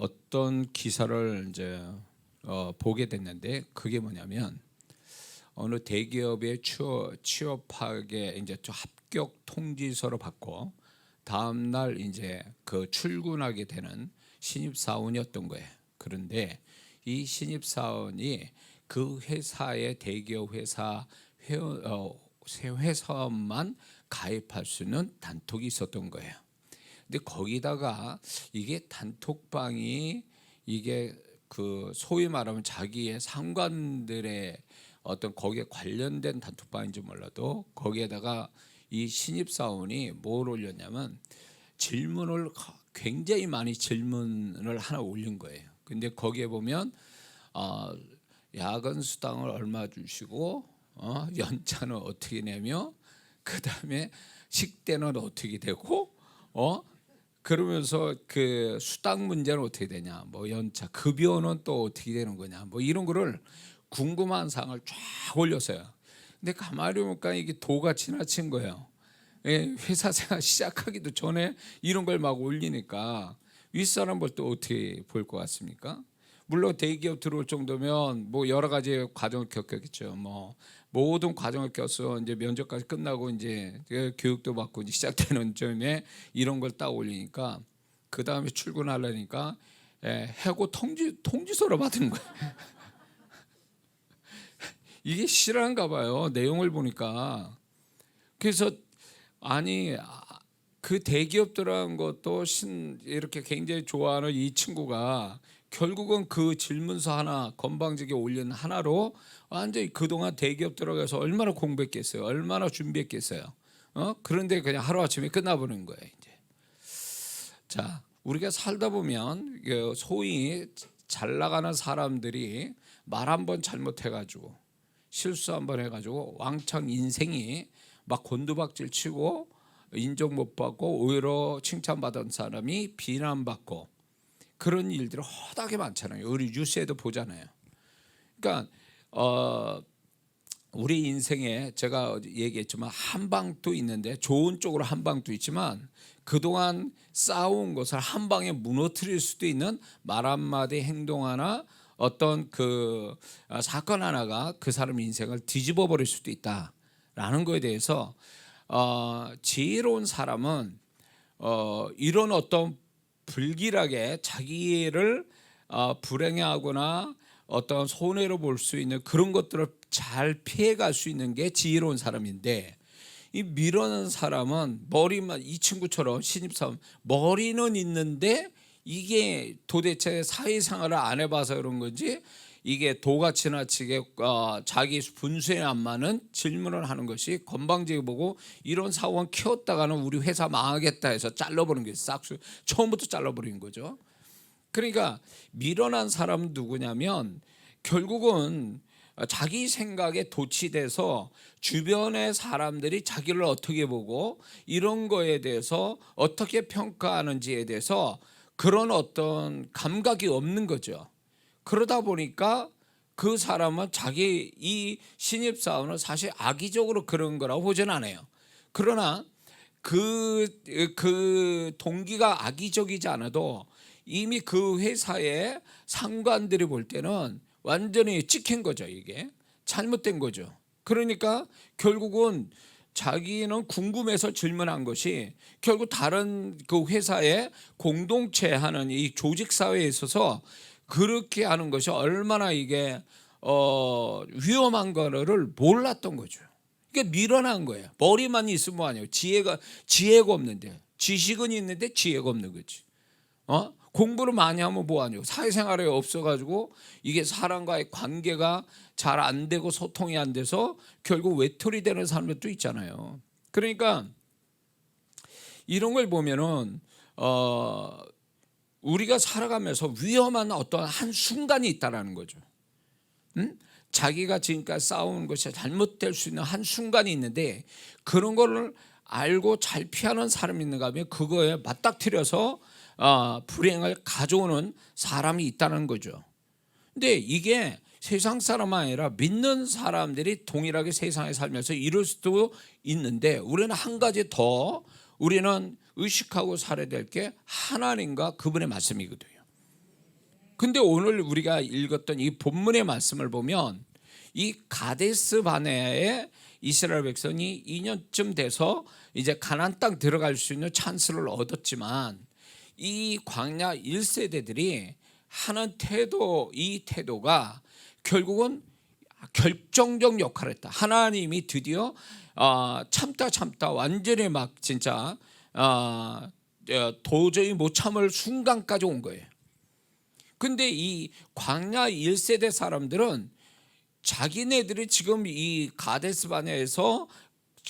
어떤 기사를 이제 보게 됐는데, 그게 뭐냐면 어느 대기업에 취업하게 이제 합격 통지서를 받고 다음 날 이제 그 출근하게 되는 신입사원이었던 거예요. 그런데 이 신입사원이 그 회사의 대기업 회사만 가입할 수 있는 단톡이 있었던 거예요. 근데 거기다가 이게 단톡방이 이게 그 소위 말하면 자기의 상관들의 어떤 거기에 관련된 단톡방인지 몰라도 거기에다가 이 신입사원이 뭘 올렸냐면 질문을 굉장히 많이 질문을 하나 올린 거예요. 근데 거기에 보면 야근 수당을 얼마 주시고 연차는 어떻게 내며 그다음에 식대는 어떻게 되고 그러면서 그 수당 문제는 어떻게 되냐, 뭐 연차 급여는 또 어떻게 되는 거냐, 뭐 이런 거를 궁금한 사항을 쫙 올렸어요. 근데 가만히 보니까 이게 도가 지나친 거예요. 회사 생활 시작하기도 전에 이런 걸 막 올리니까 윗사람을 또 어떻게 볼 것 같습니까? 물론 대기업 들어올 정도면 뭐 여러 가지 과정을 겪었겠죠. 뭐 모든 과정을 겪어서 이제 면접까지 끝나고 이제 교육도 받고 이제 시작되는 점에 이런 걸 딱 올리니까 그 다음에 출근하려니까 해고 통지서를 받은 거예요. 이게 실화인가 봐요, 내용을 보니까. 그래서 아니 그 대기업들한 것도 이렇게 굉장히 좋아하는 이 친구가 결국은 그 질문서 하나 건방지게 올린 하나로 완전히 그동안 대기업 들어가서 얼마나 공부했겠어요, 얼마나 준비했겠어요. 그런데 그냥 하루아침에 끝나버리는 거예요. 이제 자, 우리가 살다 보면 소위 잘 나가는 사람들이 말 한번 잘못해가지고 실수 한번 해가지고 왕창 인생이 막 곤두박질 치고 인정 못 받고 오히려 칭찬받은 사람이 비난받고 그런 일들이 허다하게 많잖아요. 우리 뉴스에도 보잖아요. 그러니까 우리 인생에 제가 얘기했지만 한 방도 있는데 좋은 쪽으로 한 방도 있지만 그동안 쌓아온 것을 한 방에 무너뜨릴 수도 있는 말 한마디 행동 하나 어떤 그 사건 하나가 그 사람 인생을 뒤집어 버릴 수도 있다라는 거에 대해서 지혜로운 사람은 이런 어떤 불길하게 자기를 불행해하거나 어떤 손해로 볼 수 있는 그런 것들을 잘 피해갈 수 있는 게 지혜로운 사람인데, 이 밀어넣은 사람은 머리만, 이 친구처럼 신입사원 머리는 있는데 이게 도대체 사회생활을 안 해봐서 그런 건지 이게 도가 지나치게 자기 분수에 안 맞는 질문을 하는 것이 건방지게 보고 이런 사원 키웠다가는 우리 회사 망하겠다 해서 잘라버린 게 싹수 처음부터 잘라버린 거죠. 그러니까 밀어난 사람은 누구냐면 결국은 자기 생각에 도취돼서 주변의 사람들이 자기를 어떻게 보고 이런 거에 대해서 어떻게 평가하는지에 대해서 그런 어떤 감각이 없는 거죠. 그러다 보니까 그 사람은 자기 이 신입사원은 사실 악의적으로 그런 거라고 보진 않아요. 그러나 그 동기가 악의적이지 않아도 이미 그 회사의 상관들이 볼 때는 완전히 찍힌 거죠. 이게 잘못된 거죠. 그러니까 결국은 자기는 궁금해서 질문한 것이 결국 다른 그 회사의 공동체 하는 이 조직 사회에 있어서 그렇게 하는 것이 얼마나 이게 위험한 거를 몰랐던 거죠. 이게 밀어난 거예요. 머리만 있으면 뭐하냐고. 지혜가 없는데, 지식은 있는데 지혜가 없는 거지. 공부를 많이 하면 뭐하냐고. 사회생활에 없어가지고 이게 사람과의 관계가 잘 안 되고 소통이 안 돼서 결국 외톨이 되는 사람들도 있잖아요. 그러니까 이런 걸 보면은 우리가 살아가면서 위험한 어떤 한 순간이 있다라는 거죠. 자기가 지금까지 쌓아온 것이 잘못될 수 있는 한 순간이 있는데 그런 거를 알고 잘 피하는 사람이 있는가 하면 그거에 맞닥뜨려서 불행을 가져오는 사람이 있다는 거죠. 근데 이게 세상 사람 아니라 믿는 사람들이 동일하게 세상에 살면서 이럴 수도 있는데 우리는 한 가지 더 우리는 의식하고 살아야 될 게 하나님과 그분의 말씀이거든요. 근데 오늘 우리가 읽었던 이 본문의 말씀을 보면 이 가데스 바네아에 이스라엘 백성이 2년쯤 돼서 이제 가나안 땅 들어갈 수 있는 찬스를 얻었지만 이 광야 1세대들이 하는 태도, 이 태도가 결국은 결정적 역할을 했다. 하나님이 드디어 참다 완전히 막 진짜 도저히 못 참을 순간까지 온 거예요. 근데 이 광야 1세대 사람들은 자기네들이 지금 이 가데스 바네아에서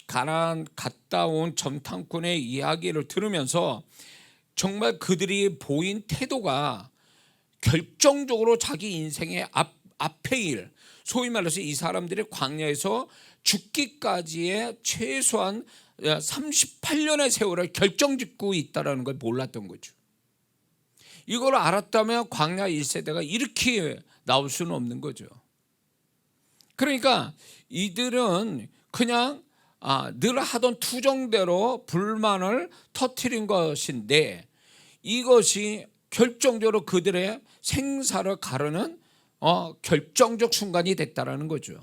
가나안 갔다 온 정탐꾼의 이야기를 들으면서 정말 그들이 보인 태도가 결정적으로 자기 인생의 앞의 일, 소위 말해서 이 사람들이 광야에서 죽기까지의 최소한 38년의 세월을 결정짓고 있다는 걸 몰랐던 거죠. 이걸 알았다면 광야 1세대가 이렇게 나올 수는 없는 거죠. 그러니까 이들은 그냥 늘 하던 투정대로 불만을 터뜨린 것인데 이것이 결정적으로 그들의 생사를 가르는 결정적 순간이 됐다라는 거죠.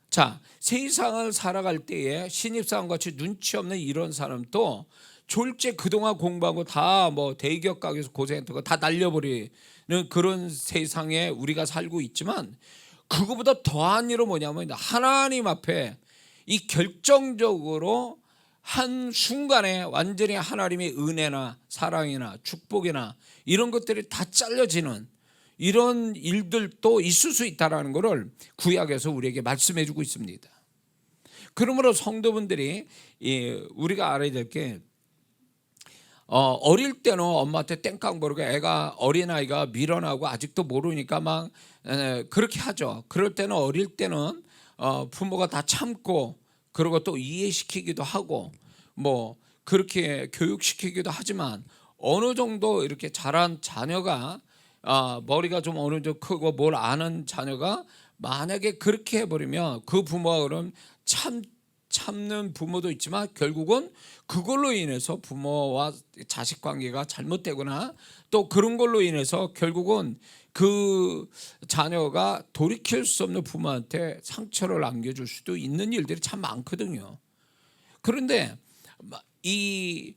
자, 세상을 살아갈 때에 신입사원같이 눈치 없는 이런 사람도 졸제 그동안 공부하고 다 뭐 대기업 가게에서 고생했던 거 다 날려버리는 그런 세상에 우리가 살고 있지만 그거보다 더한 일은 뭐냐면 하나님 앞에 이 결정적으로 한 순간에 완전히 하나님의 은혜나 사랑이나 축복이나 이런 것들이 다 잘려지는 이런 일들도 있을 수 있다는 것을 구약에서 우리에게 말씀해 주고 있습니다. 그러므로 성도분들이 우리가 알아야 될 게 어릴 때는 엄마한테 땡깡 부르고 애가 어린아이가 밀어나고 아직도 모르니까 막 그렇게 하죠. 그럴 때는 어릴 때는 부모가 다 참고 그리고 또 이해시키기도 하고 뭐 그렇게 교육시키기도 하지만 어느 정도 이렇게 자란 자녀가 머리가 좀 어느 정도 크고 뭘 아는 자녀가 만약에 그렇게 해버리면 그 부모가 그럼 참는 부모도 있지만 결국은 그걸로 인해서 부모와 자식 관계가 잘못되거나 또 그런 걸로 인해서 결국은 그 자녀가 돌이킬 수 없는 부모한테 상처를 안겨줄 수도 있는 일들이 참 많거든요. 그런데 이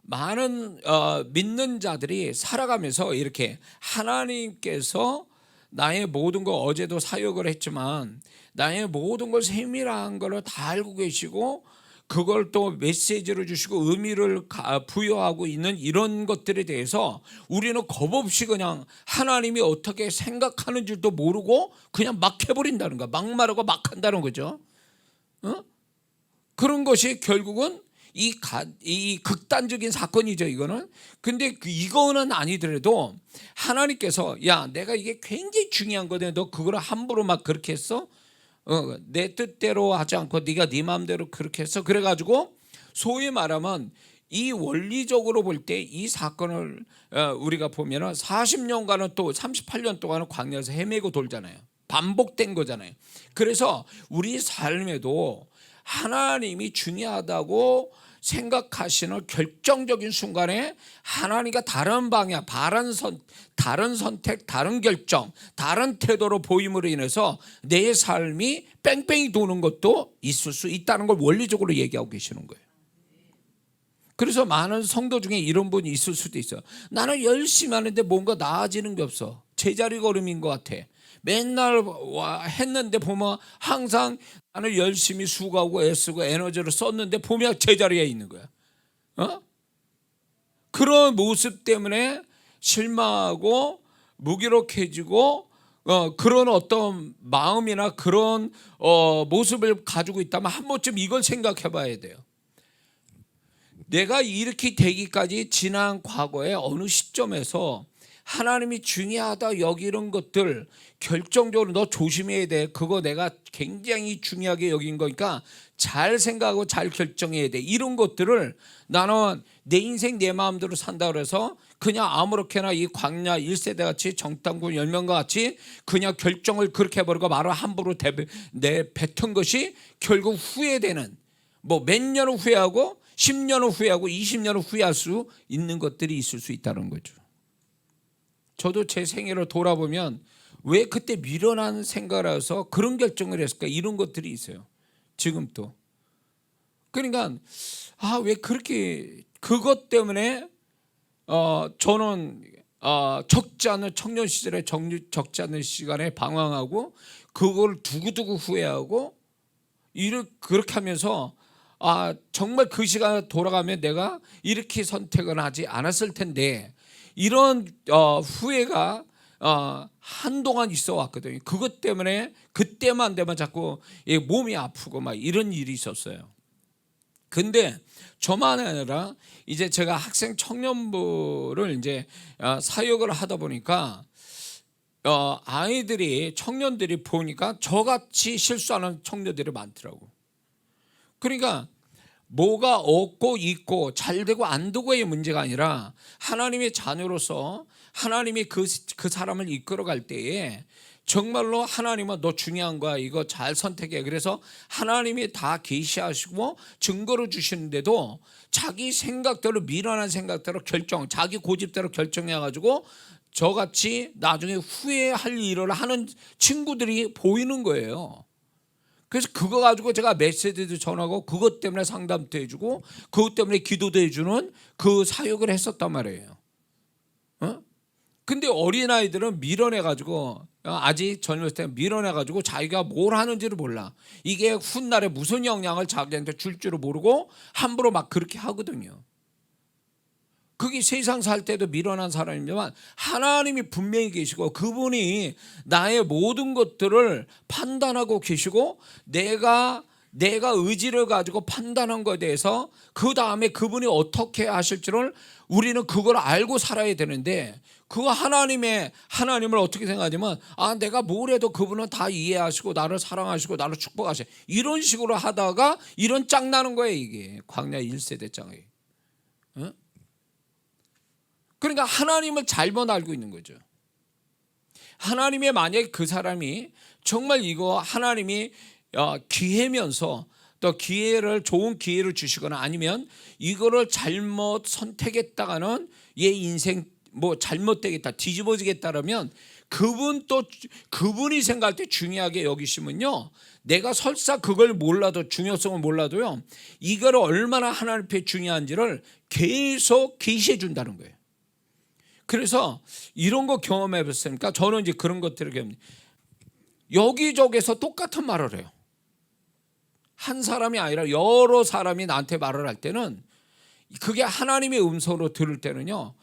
많은 믿는 자들이 살아가면서 이렇게 하나님께서 나의 모든 거 어제도 사역을 했지만 나의 모든 걸 세밀한 걸 다 알고 계시고 그걸 또 메시지로 주시고 의미를 부여하고 있는 이런 것들에 대해서 우리는 겁없이 그냥 하나님이 어떻게 생각하는지도 모르고 그냥 막 해버린다는 거야. 막 말하고 막 한다는 거죠. 그런 것이 결국은 이 극단적인 사건이죠, 이거는. 근데 이거는 아니더라도 하나님께서 야, 내가 이게 굉장히 중요한 거네. 너 그걸 함부로 막 그렇게 했어? 내 뜻대로 하지 않고 네가 네 마음대로 그렇게 했어. 그래가지고 소위 말하면 이 원리적으로 볼 때 이 사건을 우리가 보면은 40년간은 또 38년 동안은 광야에서 헤매고 돌잖아요. 반복된 거잖아요. 그래서 우리 삶에도 하나님이 중요하다고 생각하시는 결정적인 순간에 하나님과 다른 방향, 다른 선택, 다른 결정, 다른 태도로 보임으로 인해서 내 삶이 뺑뺑이 도는 것도 있을 수 있다는 걸 원리적으로 얘기하고 계시는 거예요. 그래서 많은 성도 중에 이런 분이 있을 수도 있어요. 나는 열심히 하는데 뭔가 나아지는 게 없어. 제자리 걸음인 것 같아. 맨날 했는데 보면 항상 나는 열심히 수고하고 애쓰고 에너지를 썼는데 보면 제자리에 있는 거야. 그런 모습 때문에 실망하고 무기력해지고 그런 어떤 마음이나 그런 모습을 가지고 있다면 한 번쯤 이걸 생각해 봐야 돼요. 내가 이렇게 되기까지 지난 과거에 어느 시점에서 하나님이 중요하다 여기는 것들 결정적으로 너 조심해야 돼. 그거 내가 굉장히 중요하게 여긴 거니까 잘 생각하고 잘 결정해야 돼. 이런 것들을 나는 내 인생 내 마음대로 산다 그래서 그냥 아무렇게나 이 광야 1세대 같이 정탐꾼 10명과 같이 그냥 결정을 그렇게 해버리고 말을 함부로 내뱉은 것이 결국 후회되는 뭐 몇 년을 후회하고 10년을 후회하고 20년을 후회할 수 있는 것들이 있을 수 있다는 거죠. 저도 제 생애를 돌아보면 왜 그때 미련한 생각을 해서 그런 결정을 했을까, 이런 것들이 있어요. 지금 또. 그러니까 왜 그렇게 그것 때문에 저는 적지 않은 청년 시절에 적지 않은 시간에 방황하고 그걸 두고두고 후회하고 그렇게 하면서 정말 그 시간에 돌아가면 내가 이렇게 선택을 하지 않았을 텐데, 이런 후회가 한동안 있어 왔거든요. 그것 때문에 그때만 되면 자꾸 몸이 아프고 막 이런 일이 있었어요. 근데 저만 아니라 이제 제가 학생 청년부를 이제 사역을 하다 보니까 아이들이, 청년들이 보니까 저같이 실수하는 청년들이 많더라고. 그러니까 뭐가 없고 있고 잘 되고 안 되고의 문제가 아니라 하나님의 자녀로서 하나님이 그 사람을 이끌어갈 때에 정말로 하나님은 너 중요한 거야, 이거 잘 선택해. 그래서 하나님이 다 계시하시고 증거를 주시는데도 자기 생각대로, 미련한 생각대로 자기 고집대로 결정해가지고 저같이 나중에 후회할 일을 하는 친구들이 보이는 거예요. 그래서 그거 가지고 제가 메시지도 전하고 그것 때문에 상담도 해주고 그것 때문에 기도도 해주는 그 사역을 했었단 말이에요. 근데 어린아이들은 미련해가지고, 아직 젊을 때 미련해가지고 자기가 뭘 하는지를 몰라. 이게 훗날에 무슨 영향을 자기한테 줄 줄을 모르고 함부로 막 그렇게 하거든요. 그게 세상 살 때도 미련한 사람이지만 하나님이 분명히 계시고 그분이 나의 모든 것들을 판단하고 계시고 내가 의지를 가지고 판단한 것에 대해서 그 다음에 그분이 어떻게 하실지를 우리는 그걸 알고 살아야 되는데, 그거 하나님을 어떻게 생각하냐면 내가 뭘 해도 그분은 다 이해하시고 나를 사랑하시고 나를 축복하시고 이런 식으로 하다가 이런 짱 나는 거예요. 이게 광야 1세대 짱이. 그러니까 하나님을 잘못 알고 있는 거죠. 하나님의, 만약에 그 사람이 정말 이거 하나님이 기회면서 또 좋은 기회를 주시거나 아니면 이거를 잘못 선택했다가는 얘 인생 잘못되겠다, 뒤집어지겠다라면 그분이 생각할 때 중요하게 여기시면요, 내가 설사 그걸 몰라도, 중요성을 몰라도요, 이걸 얼마나 하나님 앞에 중요한지를 계속 계시해 준다는 거예요. 그래서 이런 거 경험해 봤습니까? 저는 이제 그런 것들을 경험해요. 여기저기서 똑같은 말을 해요. 한 사람이 아니라 여러 사람이 나한테 말을 할 때는, 그게 하나님의 음성으로 들을 때는요,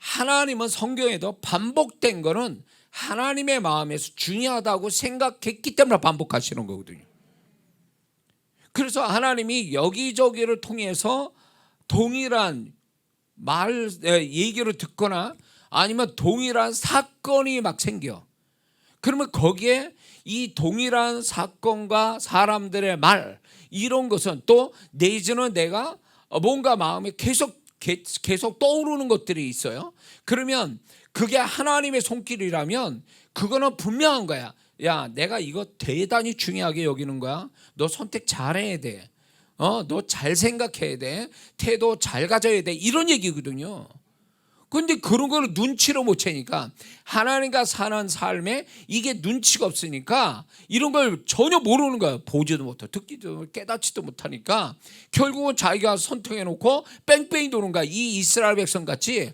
하나님은 성경에도 반복된 거는 하나님의 마음에서 중요하다고 생각했기 때문에 반복하시는 거거든요. 그래서 하나님이 여기저기를 통해서 동일한 얘기를 듣거나 아니면 동일한 사건이 막 생겨. 그러면 거기에 이 동일한 사건과 사람들의 말, 이런 것은 또 내지는 내가 뭔가 마음에 계속 떠오르는 것들이 있어요. 그러면 그게 하나님의 손길이라면 그거는 분명한 거야. 야, 내가 이거 대단히 중요하게 여기는 거야. 너 선택 잘해야 돼. 너 잘 생각해야 돼. 태도 잘 가져야 돼. 이런 얘기거든요. 근데 그런 걸 눈치로 못 채니까, 하나님과 사는 삶에 이게 눈치가 없으니까 이런 걸 전혀 모르는 거예요. 보지도 못하고 듣지도 못하고 깨닫지도 못하니까 결국은 자기가 선택해놓고 뺑뺑이 도는 거야. 이 이스라엘 백성 같이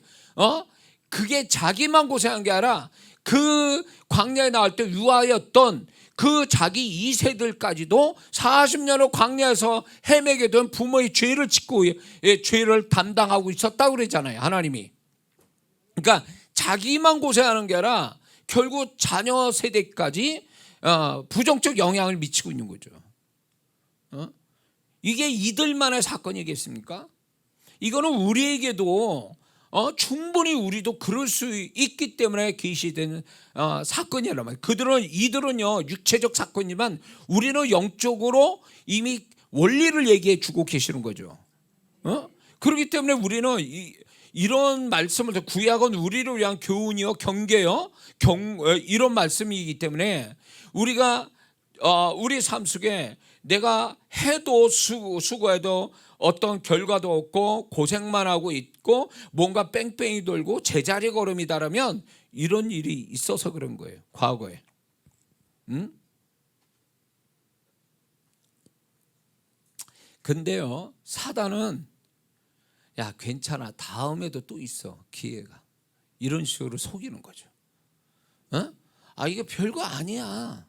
그게 자기만 고생한 게 아니라 그 광야에 나올 때 유아였던 그 자기 2세들까지도 40년을 광야에서 헤매게 된 부모의 죄를 짓고 죄를 담당하고 있었다고 그러잖아요, 하나님이. 그러니까 자기만 고생하는 게 아니라 결국 자녀 세대까지 부정적 영향을 미치고 있는 거죠. 이게 이들만의 사건이겠습니까? 이거는 우리에게도 충분히 우리도 그럴 수 있기 때문에 계시되는 사건이란 말이에요. 이들은요 육체적 사건이지만 우리는 영적으로 이미 원리를 얘기해 주고 계시는 거죠. 그렇기 때문에 우리는 이런 말씀을, 구약은 우리를 위한 교훈이요, 경계요, 이런 말씀이기 때문에 우리가 우리 삶 속에 내가 해도 수고해도 어떤 결과도 없고 고생만 하고 있고 뭔가 뺑뺑이 돌고 제자리 걸음이다라면 이런 일이 있어서 그런 거예요. 과거에. 근데요, 사단은 야 괜찮아, 다음에도 또 있어 기회가, 이런 식으로 속이는 거죠. 아 이게 별거 아니야,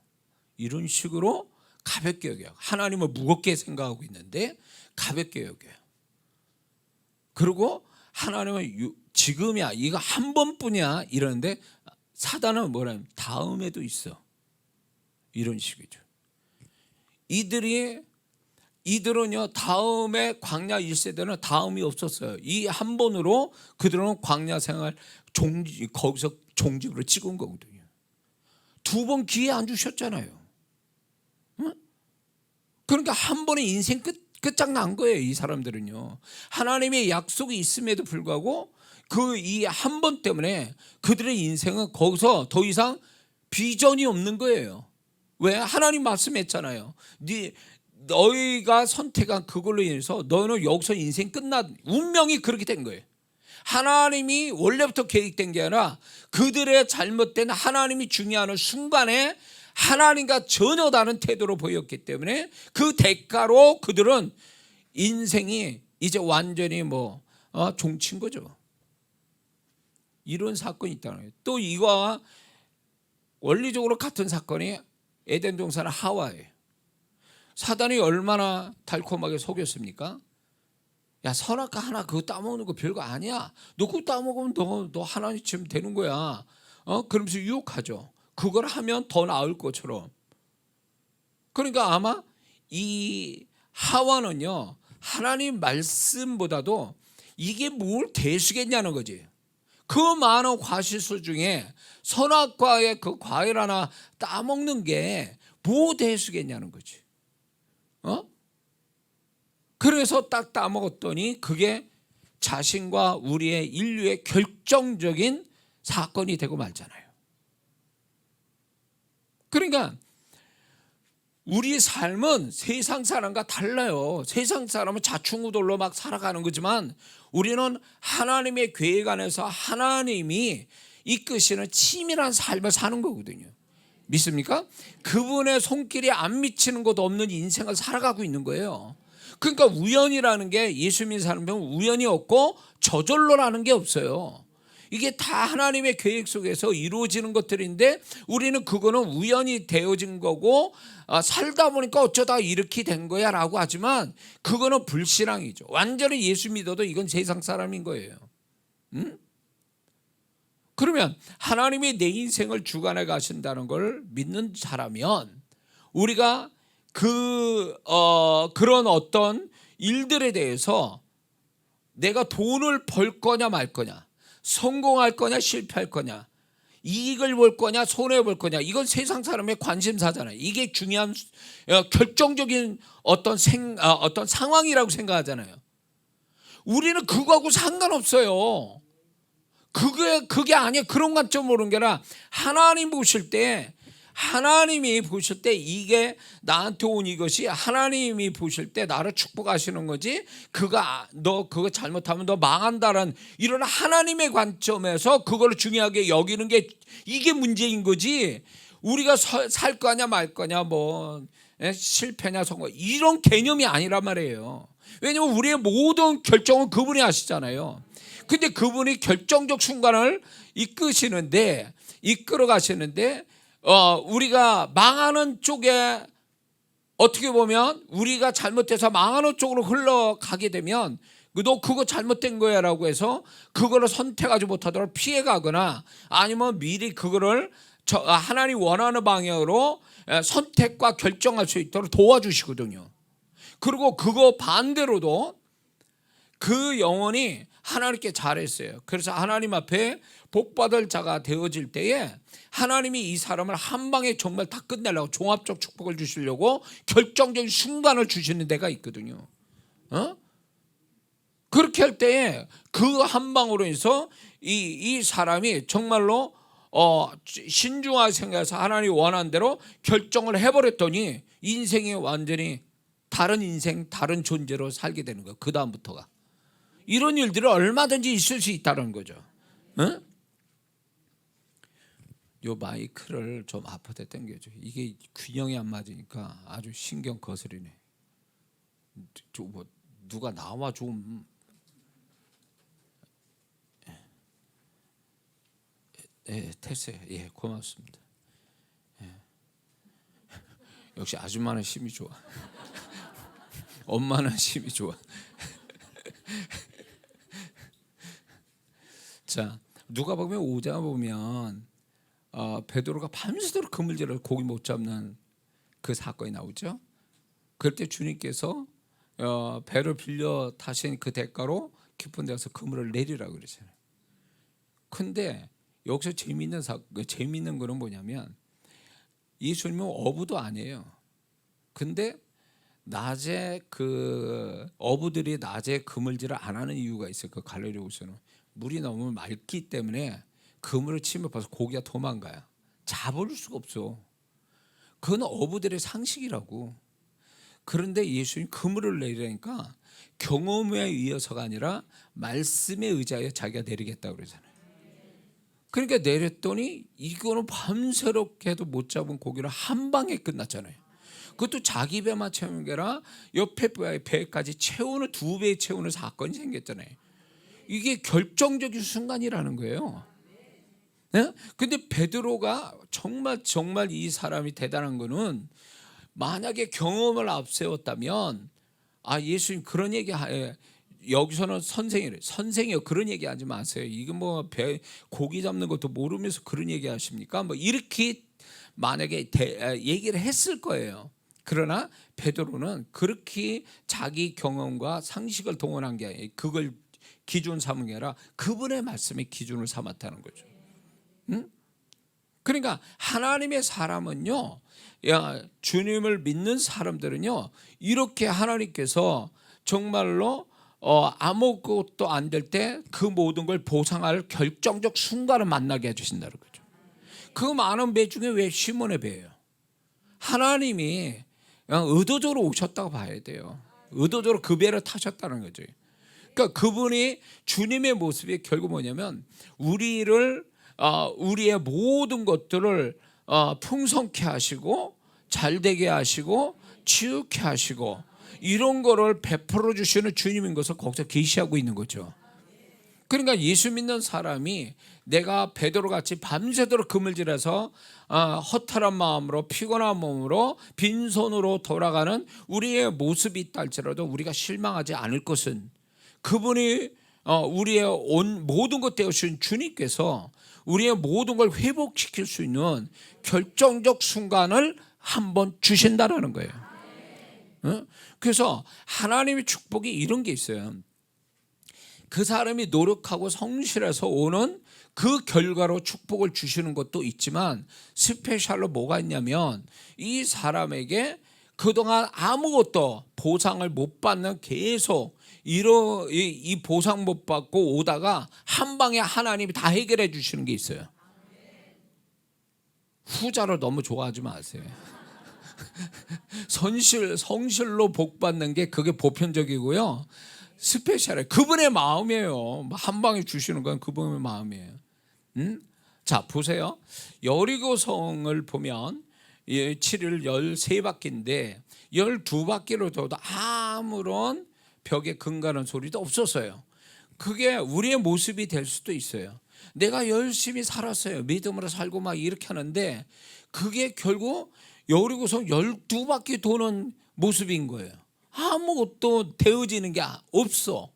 이런 식으로 가볍게 여겨요. 하나님을 무겁게 생각하고 있는데 가볍게 여겨요. 그리고 하나님은 지금이야, 이거 한 번뿐이야 이러는데 사단은 뭐라면 다음에도 있어, 이런 식이죠. 이들은요 다음에 광야 1세대는 다음이 없었어요. 이 한 번으로 그들은 광야 생활 거기서 종직으로 찍은 거거든요. 2번 기회 안 주셨잖아요. 그러니까 한 번에 인생 끝장난 거예요. 이 사람들은요 하나님의 약속이 있음에도 불구하고 그 이 한 번 때문에 그들의 인생은 거기서 더 이상 비전이 없는 거예요. 왜? 하나님 말씀했잖아요. 너희가 선택한 그걸로 인해서 너는 여기서 인생 운명이 그렇게 된 거예요. 하나님이 원래부터 계획된 게 아니라 그들의 잘못된 하나님이 중요하는 순간에 하나님과 전혀 다른 태도로 보였기 때문에 그 대가로 그들은 인생이 이제 완전히 종친 거죠. 이런 사건이 있다는 거예요. 또 이거와 원리적으로 같은 사건이 에덴 동산 하와예요. 사단이 얼마나 달콤하게 속였습니까? 야 선악과 하나 그거 따먹는 거 별거 아니야, 너 그거 따먹으면 너 하나님처럼 되는 거야, 그러면서 유혹하죠. 그걸 하면 더 나을 것처럼. 그러니까 아마 이 하와는요 하나님 말씀보다도 이게 뭘 대수겠냐는 거지. 그 많은 과실수 중에 선악과의 그 과일 하나 따먹는 게 뭐 대수겠냐는 거지. 그래서 딱 따먹었더니 그게 자신과 우리의 인류의 결정적인 사건이 되고 말잖아요. 그러니까 우리 삶은 세상 사람과 달라요. 세상 사람은 좌충우돌로 막 살아가는 거지만 우리는 하나님의 계획 안에서 하나님이 이끄시는 치밀한 삶을 사는 거거든요. 믿습니까? 그분의 손길이 안 미치는 곳 없는 인생을 살아가고 있는 거예요. 그러니까 우연이라는 게, 예수 믿는 사람은 우연이 없고 저절로라는 게 없어요. 이게 다 하나님의 계획 속에서 이루어지는 것들인데 우리는 그거는 우연히 되어진 거고 살다 보니까 어쩌다 이렇게 된 거야 라고 하지만 그거는 불신앙이죠. 완전히 예수 믿어도 이건 세상 사람인 거예요. 그러면 하나님이 내 인생을 주관해 가신다는 걸 믿는 자라면 우리가 그런 어떤 일들에 대해서 내가 돈을 벌 거냐 말 거냐, 성공할 거냐 실패할 거냐, 이익을 볼 거냐 손해 볼 거냐, 이건 세상 사람의 관심사잖아요. 이게 중요한 결정적인 어떤 상황이라고 생각하잖아요. 우리는 그거하고 상관없어요. 그게 아니야. 그런 관점 보는 게 아니라 하나님이 보실 때 이게 나한테 온 이것이 하나님이 보실 때 나를 축복하시는 거지, 너 그거 잘못하면 너 망한다는 이런 하나님의 관점에서 그걸 중요하게 여기는 게 이게 문제인 거지, 우리가 살 거냐 말 거냐 실패냐 성공 이런 개념이 아니란 말이에요. 왜냐하면 우리의 모든 결정은 그분이 하시잖아요. 근데 그분이 결정적 순간을 이끌어 가시는데 우리가 망하는 쪽에, 어떻게 보면 우리가 잘못해서 망하는 쪽으로 흘러가게 되면 너 그거 잘못된 거야 라고 해서 그거를 선택하지 못하도록 피해가거나 아니면 미리 그거를 하나님 원하는 방향으로 선택과 결정할 수 있도록 도와주시거든요. 그리고 그거 반대로도 그 영혼이 하나님께 잘했어요. 그래서 하나님 앞에 복받을 자가 되어질 때에 하나님이 이 사람을 한 방에 정말 다 끝내려고 종합적 축복을 주시려고 결정적인 순간을 주시는 데가 있거든요. 그렇게 할 때에 그 한 방으로 해서 이 사람이 정말로 신중하게 생각해서 하나님이 원하는 대로 결정을 해버렸더니 인생이 완전히 다른 인생, 다른 존재로 살게 되는 거예요. 그 다음부터가. 이런 일들이 얼마든지 있을 수 있다는 거죠. 응? 요 마이크를 좀 앞으로 당겨줘. 이게 균형이 안 맞으니까 아주 신경 거스리네. 뭐 누가 나와 좀. 예, 됐어요. 예, 고맙습니다. 예. 역시 아줌마는 힘이 좋아. 엄마는 힘이 좋아. 자, 누가복음 5장 보면 베드로가 밤새도록 그물질을 고기 못 잡는 그 사건이 나오죠. 그럴 때 주님께서 배를 빌려 타신 그 대가로 깊은 데서 그물을 내리라고 그러잖아요. 근데 여기서 재미있는 거는 뭐냐면 예수님은 어부도 아니에요. 근데 낮에 그 어부들이 낮에 그물질을 안 하는 이유가 있어요. 그 갈릴리호수는 물이 너무 맑기 때문에 그물을 치면 벌써 고기가 도망가요. 잡을 수가 없어. 그건 어부들의 상식이라고. 그런데 예수님 그물을 내리니까 경험에 의해서가 아니라 말씀에 의지하여 자기가 내리겠다고 그러잖아요. 그러니까 내렸더니 이거는 밤새롭게 해도 못 잡은 고기를 한 방에 끝났잖아요. 그것도 자기 배만 채우는 게 아니라 옆에 배까지 채우는 2배 채우는 사건이 생겼잖아요. 이게 결정적인 순간이라는 거예요. 네? 근데 베드로가 정말 이 사람이 대단한 거는 만약에 경험을 앞세웠다면 예수님 그런 얘기 여기서는 선생이요 그런 얘기 하지 마세요. 이거 뭐 고기 잡는 것도 모르면서 그런 얘기 하십니까? 뭐 이렇게 만약에 얘기를 했을 거예요. 그러나 베드로는 그렇게 자기 경험과 상식을 동원한 게 아니라 그걸 기준 삼은 게 아니라 그분의 말씀에 기준을 삼았다는 거죠. 응? 그러니까 하나님의 사람은요, 주님을 믿는 사람들은요, 이렇게 하나님께서 정말로 아무것도 안 될 때 그 모든 걸 보상할 결정적 순간을 만나게 해주신다는 거죠. 그 많은 배 중에 왜 시몬의 배예요? 하나님이 의도적으로 오셨다고 봐야 돼요. 의도적으로 그 배를 타셨다는 거죠. 그러니까 그분이 주님의 모습이 결국 뭐냐면 우리의 모든 것들을 풍성케 하시고 잘되게 하시고 치유케 하시고 이런 거를 베풀어 주시는 주님인 것을 거기서 계시하고 있는 거죠. 그러니까 예수 믿는 사람이 내가 베드로 같이 밤새도록 그물질해서 허탈한 마음으로 피곤한 몸으로 빈손으로 돌아가는 우리의 모습이 있다 할지라도 우리가 실망하지 않을 것은 그분이 우리의 모든 것 되어주신 주님께서 우리의 모든 걸 회복시킬 수 있는 결정적 순간을 한번 주신다라는 거예요. 그래서 하나님의 축복이 이런 게 있어요. 그 사람이 노력하고 성실해서 오는 그 결과로 축복을 주시는 것도 있지만 스페셜로 뭐가 있냐면 이 사람에게 그동안 아무것도 보상을 못 받는 계속 이 보상 못 받고 오다가 한 방에 하나님이 다 해결해 주시는 게 있어요. 후자를 너무 좋아하지 마세요. 성실로 복 받는 게 그게 보편적이고요. 스페셜해. 그분의 마음이에요. 한 방에 주시는 건 그분의 마음이에요. 자, 보세요. 여리고성을 보면 7일 13바퀴인데 12바퀴로 돌아도 아무런 벽에 근가는 소리도 없었어요. 그게 우리의 모습이 될 수도 있어요. 내가 열심히 살았어요. 믿음으로 살고 막 이렇게 하는데 그게 결국 여리고성 12바퀴 도는 모습인 거예요. 아무것도 되어지는 게 없어.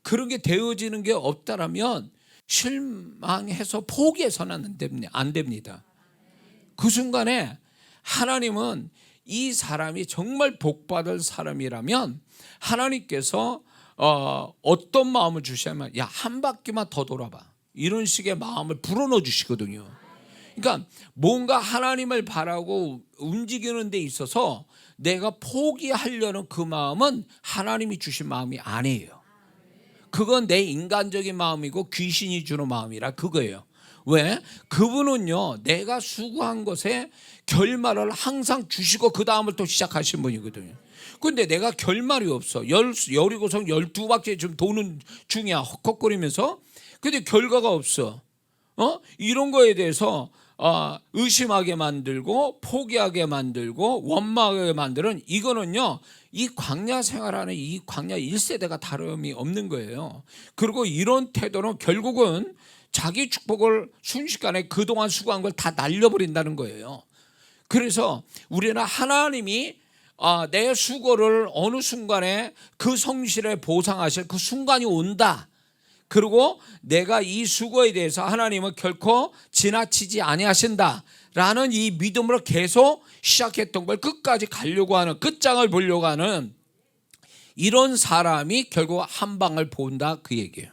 그런 게 되어지는 게 없다라면 실망해서 포기해서는 안 됩니다. 그 순간에 하나님은 이 사람이 정말 복받을 사람이라면 하나님께서 어떤 마음을 주시냐면 한 바퀴만 더 돌아봐 이런 식의 마음을 불어넣어 주시거든요. 그러니까 뭔가 하나님을 바라고 움직이는 데 있어서 내가 포기하려는 그 마음은 하나님이 주신 마음이 아니에요. 그건 내 인간적인 마음이고 귀신이 주는 마음이라 그거예요. 왜? 그분은요 내가 수고한 것에 결말을 항상 주시고 그 다음을 또 시작하신 분이거든요. 근데 내가 결말이 없어. 여리고성 12바퀴 좀 도는 중이야. 헉헉거리면서. 근데 결과가 없어. 이런 거에 대해서 의심하게 만들고 포기하게 만들고 원망하게 만드는, 이거는요 이 광야 생활하는 이 광야 1세대가 다름이 없는 거예요. 그리고 이런 태도는 결국은 자기 축복을 순식간에 그동안 수고한 걸 다 날려버린다는 거예요. 그래서 우리는 하나님이 내 수고를 어느 순간에 그 성실에 보상하실 그 순간이 온다. 그리고 내가 이 수고에 대해서 하나님은 결코 지나치지 아니하신다라는 이 믿음으로 계속 시작했던 걸 끝까지 가려고 하는, 끝장을 보려고 하는 이런 사람이 결국 한 방을 본다, 그 얘기예요.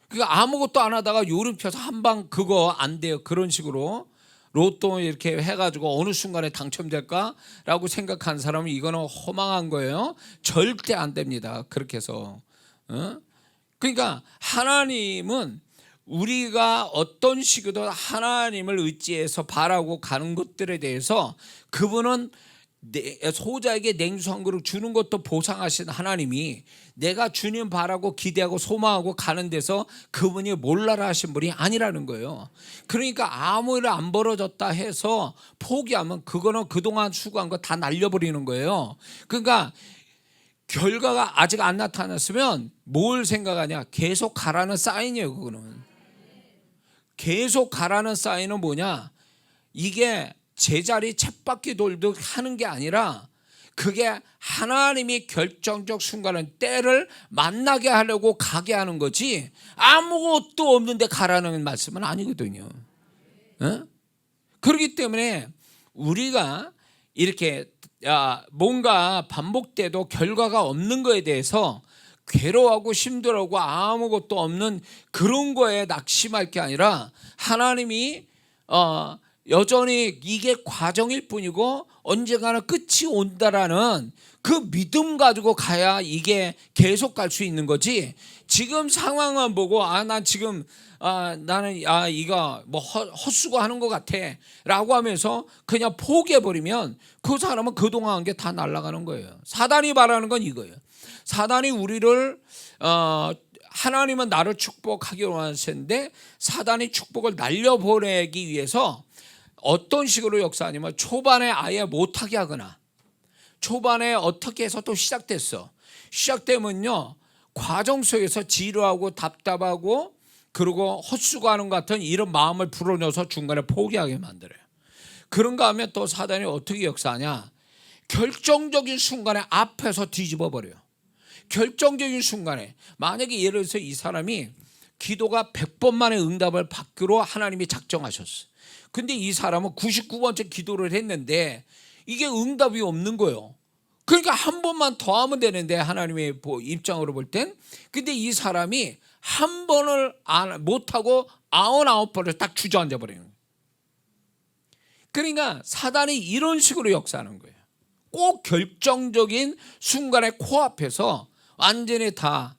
그러니까 아무것도 안 하다가 요름 펴서 한 방 그거 안 돼요. 그런 식으로 로또 이렇게 해가지고 어느 순간에 당첨될까라고 생각하는 사람은 이거는 허망한 거예요. 절대 안 됩니다. 그렇게 해서. 그러니까 하나님은 우리가 어떤 식으로 하나님을 의지해서 바라고 가는 것들에 대해서 그분은 소자에게 냉수 한 그릇 주는 것도 보상하신 하나님이 내가 주님 바라고 기대하고 소망하고 가는 데서 그분이 몰라라 하신 분이 아니라는 거예요. 그러니까 아무 일 안 벌어졌다 해서 포기하면 그거는 그동안 수고한 거 다 날려버리는 거예요. 그러니까 결과가 아직 안 나타났으면 뭘 생각하냐? 계속 가라는 사인이에요. 그거는 계속 가라는 사인은 뭐냐? 이게 제자리 쳇바퀴 돌듯 하는 게 아니라 그게 하나님이 결정적 순간은 때를 만나게 하려고 가게 하는 거지 아무것도 없는데 가라는 말씀은 아니거든요. 그렇기 때문에 우리가 이렇게 뭔가 반복돼도 결과가 없는 거에 대해서 괴로워하고 힘들어하고 아무것도 없는 그런 거에 낙심할 게 아니라 하나님이 여전히 이게 과정일 뿐이고 언젠가는 끝이 온다라는 그 믿음 가지고 가야 이게 계속 갈 수 있는 거지. 지금 상황만 보고 난 지금 나는 이거 뭐 헛수고하는 것 같아라고 하면서 그냥 포기해버리면 그 사람은 그동안 한 게 다 날아가는 거예요. 사단이 말하는 건 이거예요. 사단이 우리를 하나님은 나를 축복하기로 하셨는데 사단이 축복을 날려보내기 위해서 어떤 식으로 역사하냐면 초반에 아예 못하게 하거나 초반에 어떻게 해서 또 시작됐어. 시작되면요 과정 속에서 지루하고 답답하고 그리고 헛수고하는 것 같은 이런 마음을 불어넣어서 중간에 포기하게 만들어요. 그런가 하면 또 사단이 어떻게 역사하냐, 결정적인 순간에 앞에서 뒤집어 버려요. 결정적인 순간에 만약에 예를 들어서 이 사람이 기도가 100번 만에 응답을 받기로 하나님이 작정하셨어. 근데 이 사람은 99번째 기도를 했는데 이게 응답이 없는 거예요. 그러니까 한 번만 더 하면 되는데 하나님의 입장으로 볼 땐, 근데 이 사람이 한 번을 못하고 99번을 딱 주저앉아 버리는 거예요. 그러니까 사단이 이런 식으로 역사하는 거예요. 꼭 결정적인 순간에 코앞에서 완전히 다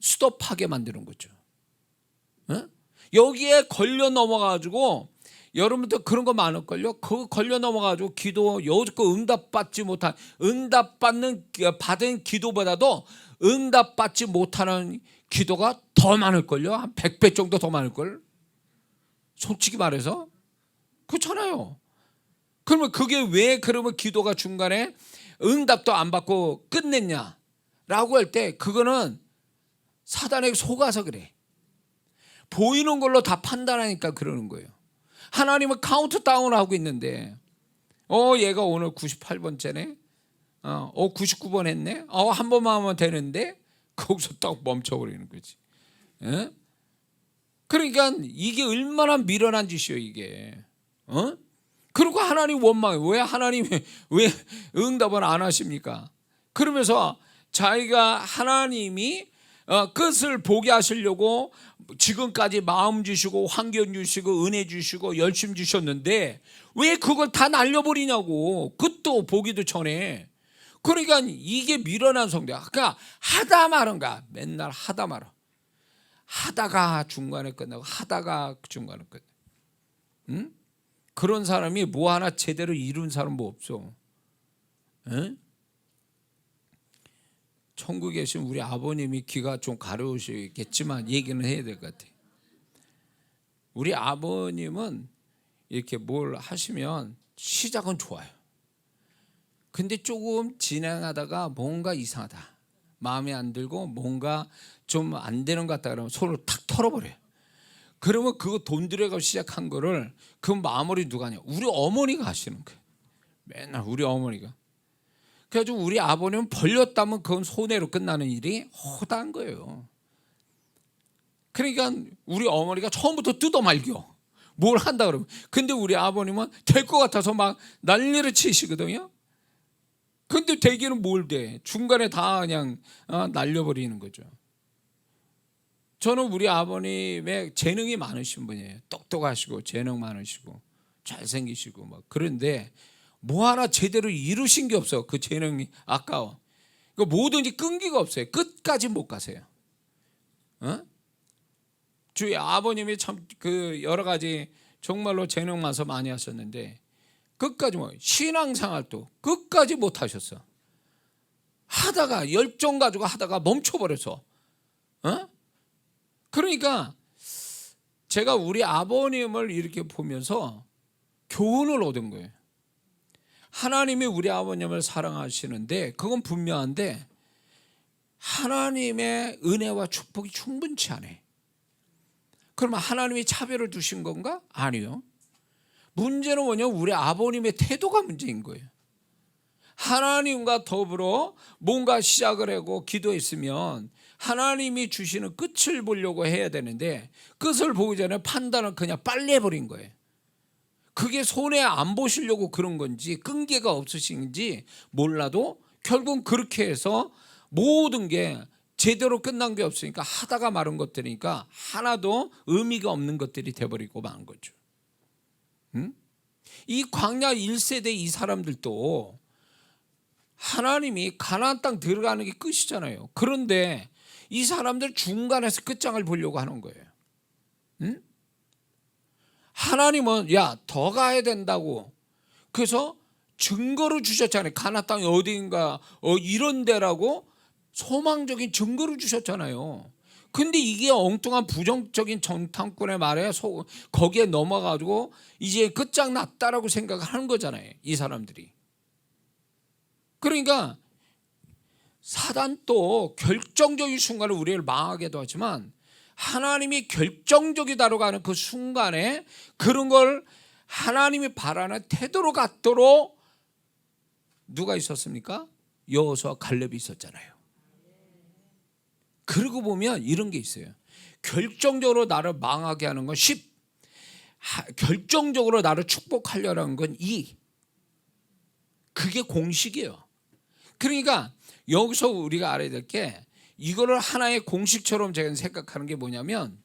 스톱하게 만드는 거죠. 여기에 걸려 넘어가지고 여러분들 그런 거 많을걸요. 그거 걸려 넘어가지고 기도 여지껏 응답받지 못한, 받은 기도보다도 응답받지 못하는 기도가 더 많을걸요. 한 100배 정도 더 많을걸. 솔직히 말해서 그렇잖아요. 그러면 그게 왜 그러면 기도가 중간에 응답도 안 받고 끝냈냐라고 할 때 그거는 사단에게 속아서 그래. 보이는 걸로 다 판단하니까 그러는 거예요. 하나님은 카운트다운을 하고 있는데 얘가 오늘 98번째네 99번 했네 한 번만 하면 되는데 거기서 딱 멈춰버리는 거지. 그러니까 이게 얼마나 미련한 짓이에요 이게. 그리고 하나님 원망해. 왜 하나님이 왜 응답을 안 하십니까? 그러면서 자기가 하나님이 끝을 보게 하시려고 지금까지 마음 주시고 환경 주시고 은혜 주시고 열심 주셨는데 왜 그걸 다 날려버리냐고. 끝도 보기도 전에. 그러니까 이게 미련한 성도야. 그러니까 하다 말은가. 맨날 하다 하다가 중간에 끝나고 하다가 중간에 끝. 응? 그런 사람이 뭐 하나 제대로 이룬 사람 뭐 없어. 응? 천국에 계신 우리 아버님이 귀가 좀 가려우시겠지만 얘기는 해야 될 것 같아. 우리 아버님은 이렇게 뭘 하시면 시작은 좋아요. 근데 조금 진행하다가 뭔가 이상하다, 마음에 안 들고 뭔가 좀 안 되는 것 같다 그러면 손을 탁 털어버려요. 그러면 그거 돈 들여가지고 시작한 거를 그 마무리 누가 하냐? 우리 어머니가 하시는 거예요. 맨날 우리 어머니가. 그래가지고 우리 아버님은 벌렸다면 그건 손해로 끝나는 일이 허다한 거예요. 그러니까 우리 어머니가 처음부터 뜯어말겨. 뭘 한다 그러면. 근데 우리 아버님은 될 것 같아서 막 난리를 치시거든요. 근데 되기는 뭘 돼. 중간에 다 그냥 날려버리는 거죠. 저는 우리 아버님의 재능이 많으신 분이에요. 똑똑하시고 재능 많으시고 잘생기시고 막. 그런데 뭐 하나 제대로 이루신 게 없어. 그 재능이 아까워. 뭐든지 끈기가 없어요. 끝까지 못 가세요. 주위 아버님이 참 그 여러 가지 정말로 재능 많아서 많이 하셨는데 끝까지 뭐 신앙생활도 끝까지 못 하셨어. 하다가 열정 가지고 하다가 멈춰버려서. 그러니까 제가 우리 아버님을 이렇게 보면서 교훈을 얻은 거예요. 하나님이 우리 아버님을 사랑하시는데 그건 분명한데 하나님의 은혜와 축복이 충분치 않아요. 그러면 하나님이 차별을 두신 건가? 아니요. 문제는 뭐냐? 우리 아버님의 태도가 문제인 거예요. 하나님과 더불어 뭔가 시작을 하고 기도했으면 하나님이 주시는 끝을 보려고 해야 되는데 끝을 보기 전에 판단을 그냥 빨리 해버린 거예요. 그게 손해 안 보시려고 그런 건지 끈기가 없으신지 몰라도 결국 그렇게 해서 모든 게 제대로 끝난 게 없으니까 하다가 마른 것들이니까 하나도 의미가 없는 것들이 돼버리고 만 거죠. 이 광야 1세대 이 사람들도 하나님이 가나안 땅 들어가는 게 끝이잖아요. 그런데 이 사람들 중간에서 끝장을 보려고 하는 거예요. 하나님은 야, 더 가야 된다고. 그래서 증거를 주셨잖아요. 가나안 땅이 어디인가 이런 데라고 소망적인 증거를 주셨잖아요. 근데 이게 엉뚱한 부정적인 정탐꾼의 말에 거기에 넘어가지고 이제 끝장났다라고 생각을 하는 거잖아요. 이 사람들이. 그러니까 사단도 결정적인 순간에 우리를 망하게도 하지만 하나님이 결정적이다라고 하는 그 순간에 그런 걸 하나님이 바라는 태도로 갖도록 누가 있었습니까? 여호수아 갈렙이 있었잖아요. 그러고 보면 이런 게 있어요. 결정적으로 나를 망하게 하는 건 10, 결정적으로 나를 축복하려는 건 2. 그게 공식이에요. 그러니까 여기서 우리가 알아야 될 게 이거를 하나의 공식처럼 제가 생각하는 게 뭐냐면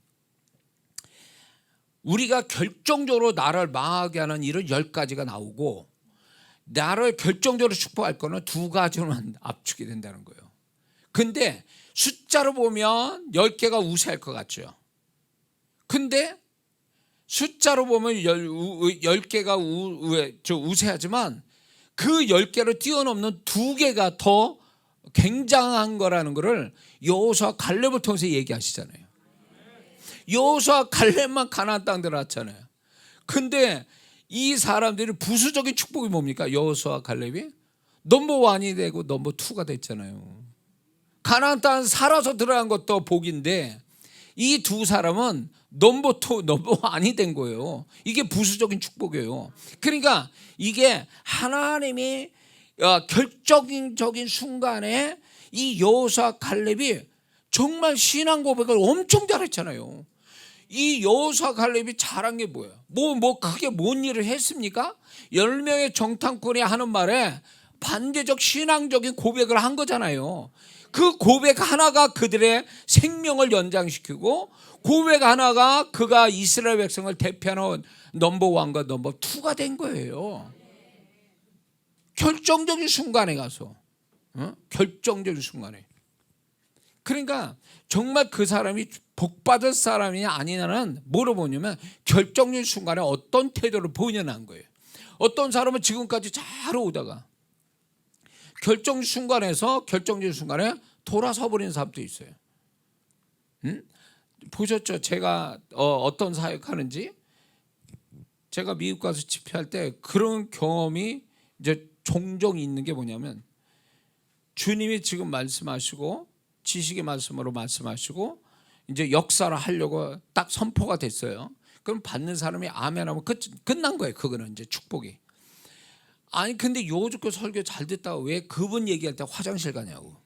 우리가 결정적으로 나를 망하게 하는 일은 10가지가 나오고 나를 결정적으로 축복할 거는 2가지로만 압축이 된다는 거예요. 근데 숫자로 보면 10개가 우세할 것 같죠. 근데 숫자로 보면 10개가 우세하지만 그 10개를 뛰어넘는 2개가 더 굉장한 거라는 것을 여호수아 갈렙을 통해서 얘기하시잖아요. 여호수아 갈렙만 가나안 땅 들어갔잖아요. 근데 이 사람들이 부수적인 축복이 뭡니까? 여호수아 갈렙이 넘버 1이 되고 넘버 2가 됐잖아요. 가나안 땅 살아서 들어간 것도 복인데 이 두 사람은 넘버 2, 넘버 1이 된 거예요. 이게 부수적인 축복이에요. 그러니까 이게 하나님이 결정적인 순간에 이 여호수아 갈렙이 정말 신앙 고백을 엄청 잘했잖아요. 이 여호수아 갈렙이 잘한 게 뭐예요? 크게 뭔 일을 했습니까? 10명의 정탐꾼이 하는 말에 반대적 신앙적인 고백을 한 거잖아요. 그 고백 하나가 그들의 생명을 연장시키고 고백 하나가 그가 이스라엘 백성을 대표하는 넘버 1과 넘버 2가 된 거예요. 결정적인 순간에 가서 결정적인 순간에. 그러니까 정말 그 사람이 복받을 사람이냐 아니냐는 뭐로 보냐면 결정적인 순간에 어떤 태도를 보이냐는 거예요. 어떤 사람은 지금까지 잘 오다가 결정적인 순간에 돌아서 버리는 사람도 있어요. 보셨죠? 제가 어떤 사역하는지. 제가 미국 가서 집회할 때 그런 경험이 이제 종종 있는 게 뭐냐면, 주님이 지금 말씀하시고 지식의 말씀으로 말씀하시고 이제 역사를 하려고 딱 선포가 됐어요. 그럼 받는 사람이 아멘하면 끝난 거예요. 그거는 이제 축복이. 아니 근데 요주교 설교 잘 듣다가 왜 그분 얘기할 때 화장실 가냐고.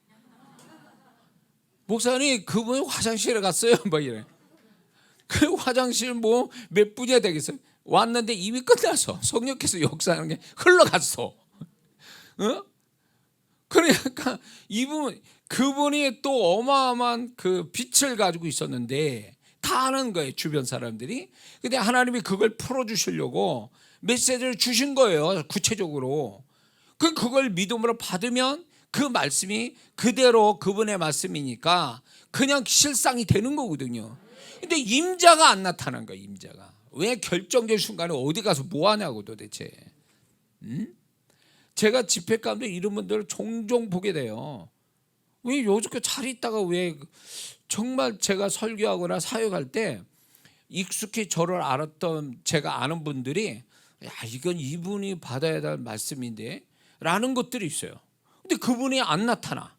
목사님 그분이 화장실에 갔어요. 뭐 이래. 그 화장실 뭐 몇 분이야 되겠어요. 왔는데 이미 끝나서 성령께서 역사하는 게 흘러갔어. 어? 그러니까 그분이 또 어마어마한 그 빛을 가지고 있었는데 다 아는 거예요, 주변 사람들이. 근데 하나님이 그걸 풀어주시려고 메시지를 주신 거예요, 구체적으로. 그걸 믿음으로 받으면 그 말씀이 그대로 그분의 말씀이니까 그냥 실상이 되는 거거든요. 근데 임자가 안 나타난 거예요, 임자가. 왜 결정적인 순간에 어디 가서 뭐 하냐고 도대체. 제가 집회 가운데 이런 분들을 종종 보게 돼요. 왜 요즘 잘 있다가 왜 정말 제가 설교하거나 사역할 때 익숙히 저를 알았던 제가 아는 분들이 야 이건 이분이 받아야 될 말씀인데 라는 것들이 있어요. 근데 그분이 안 나타나.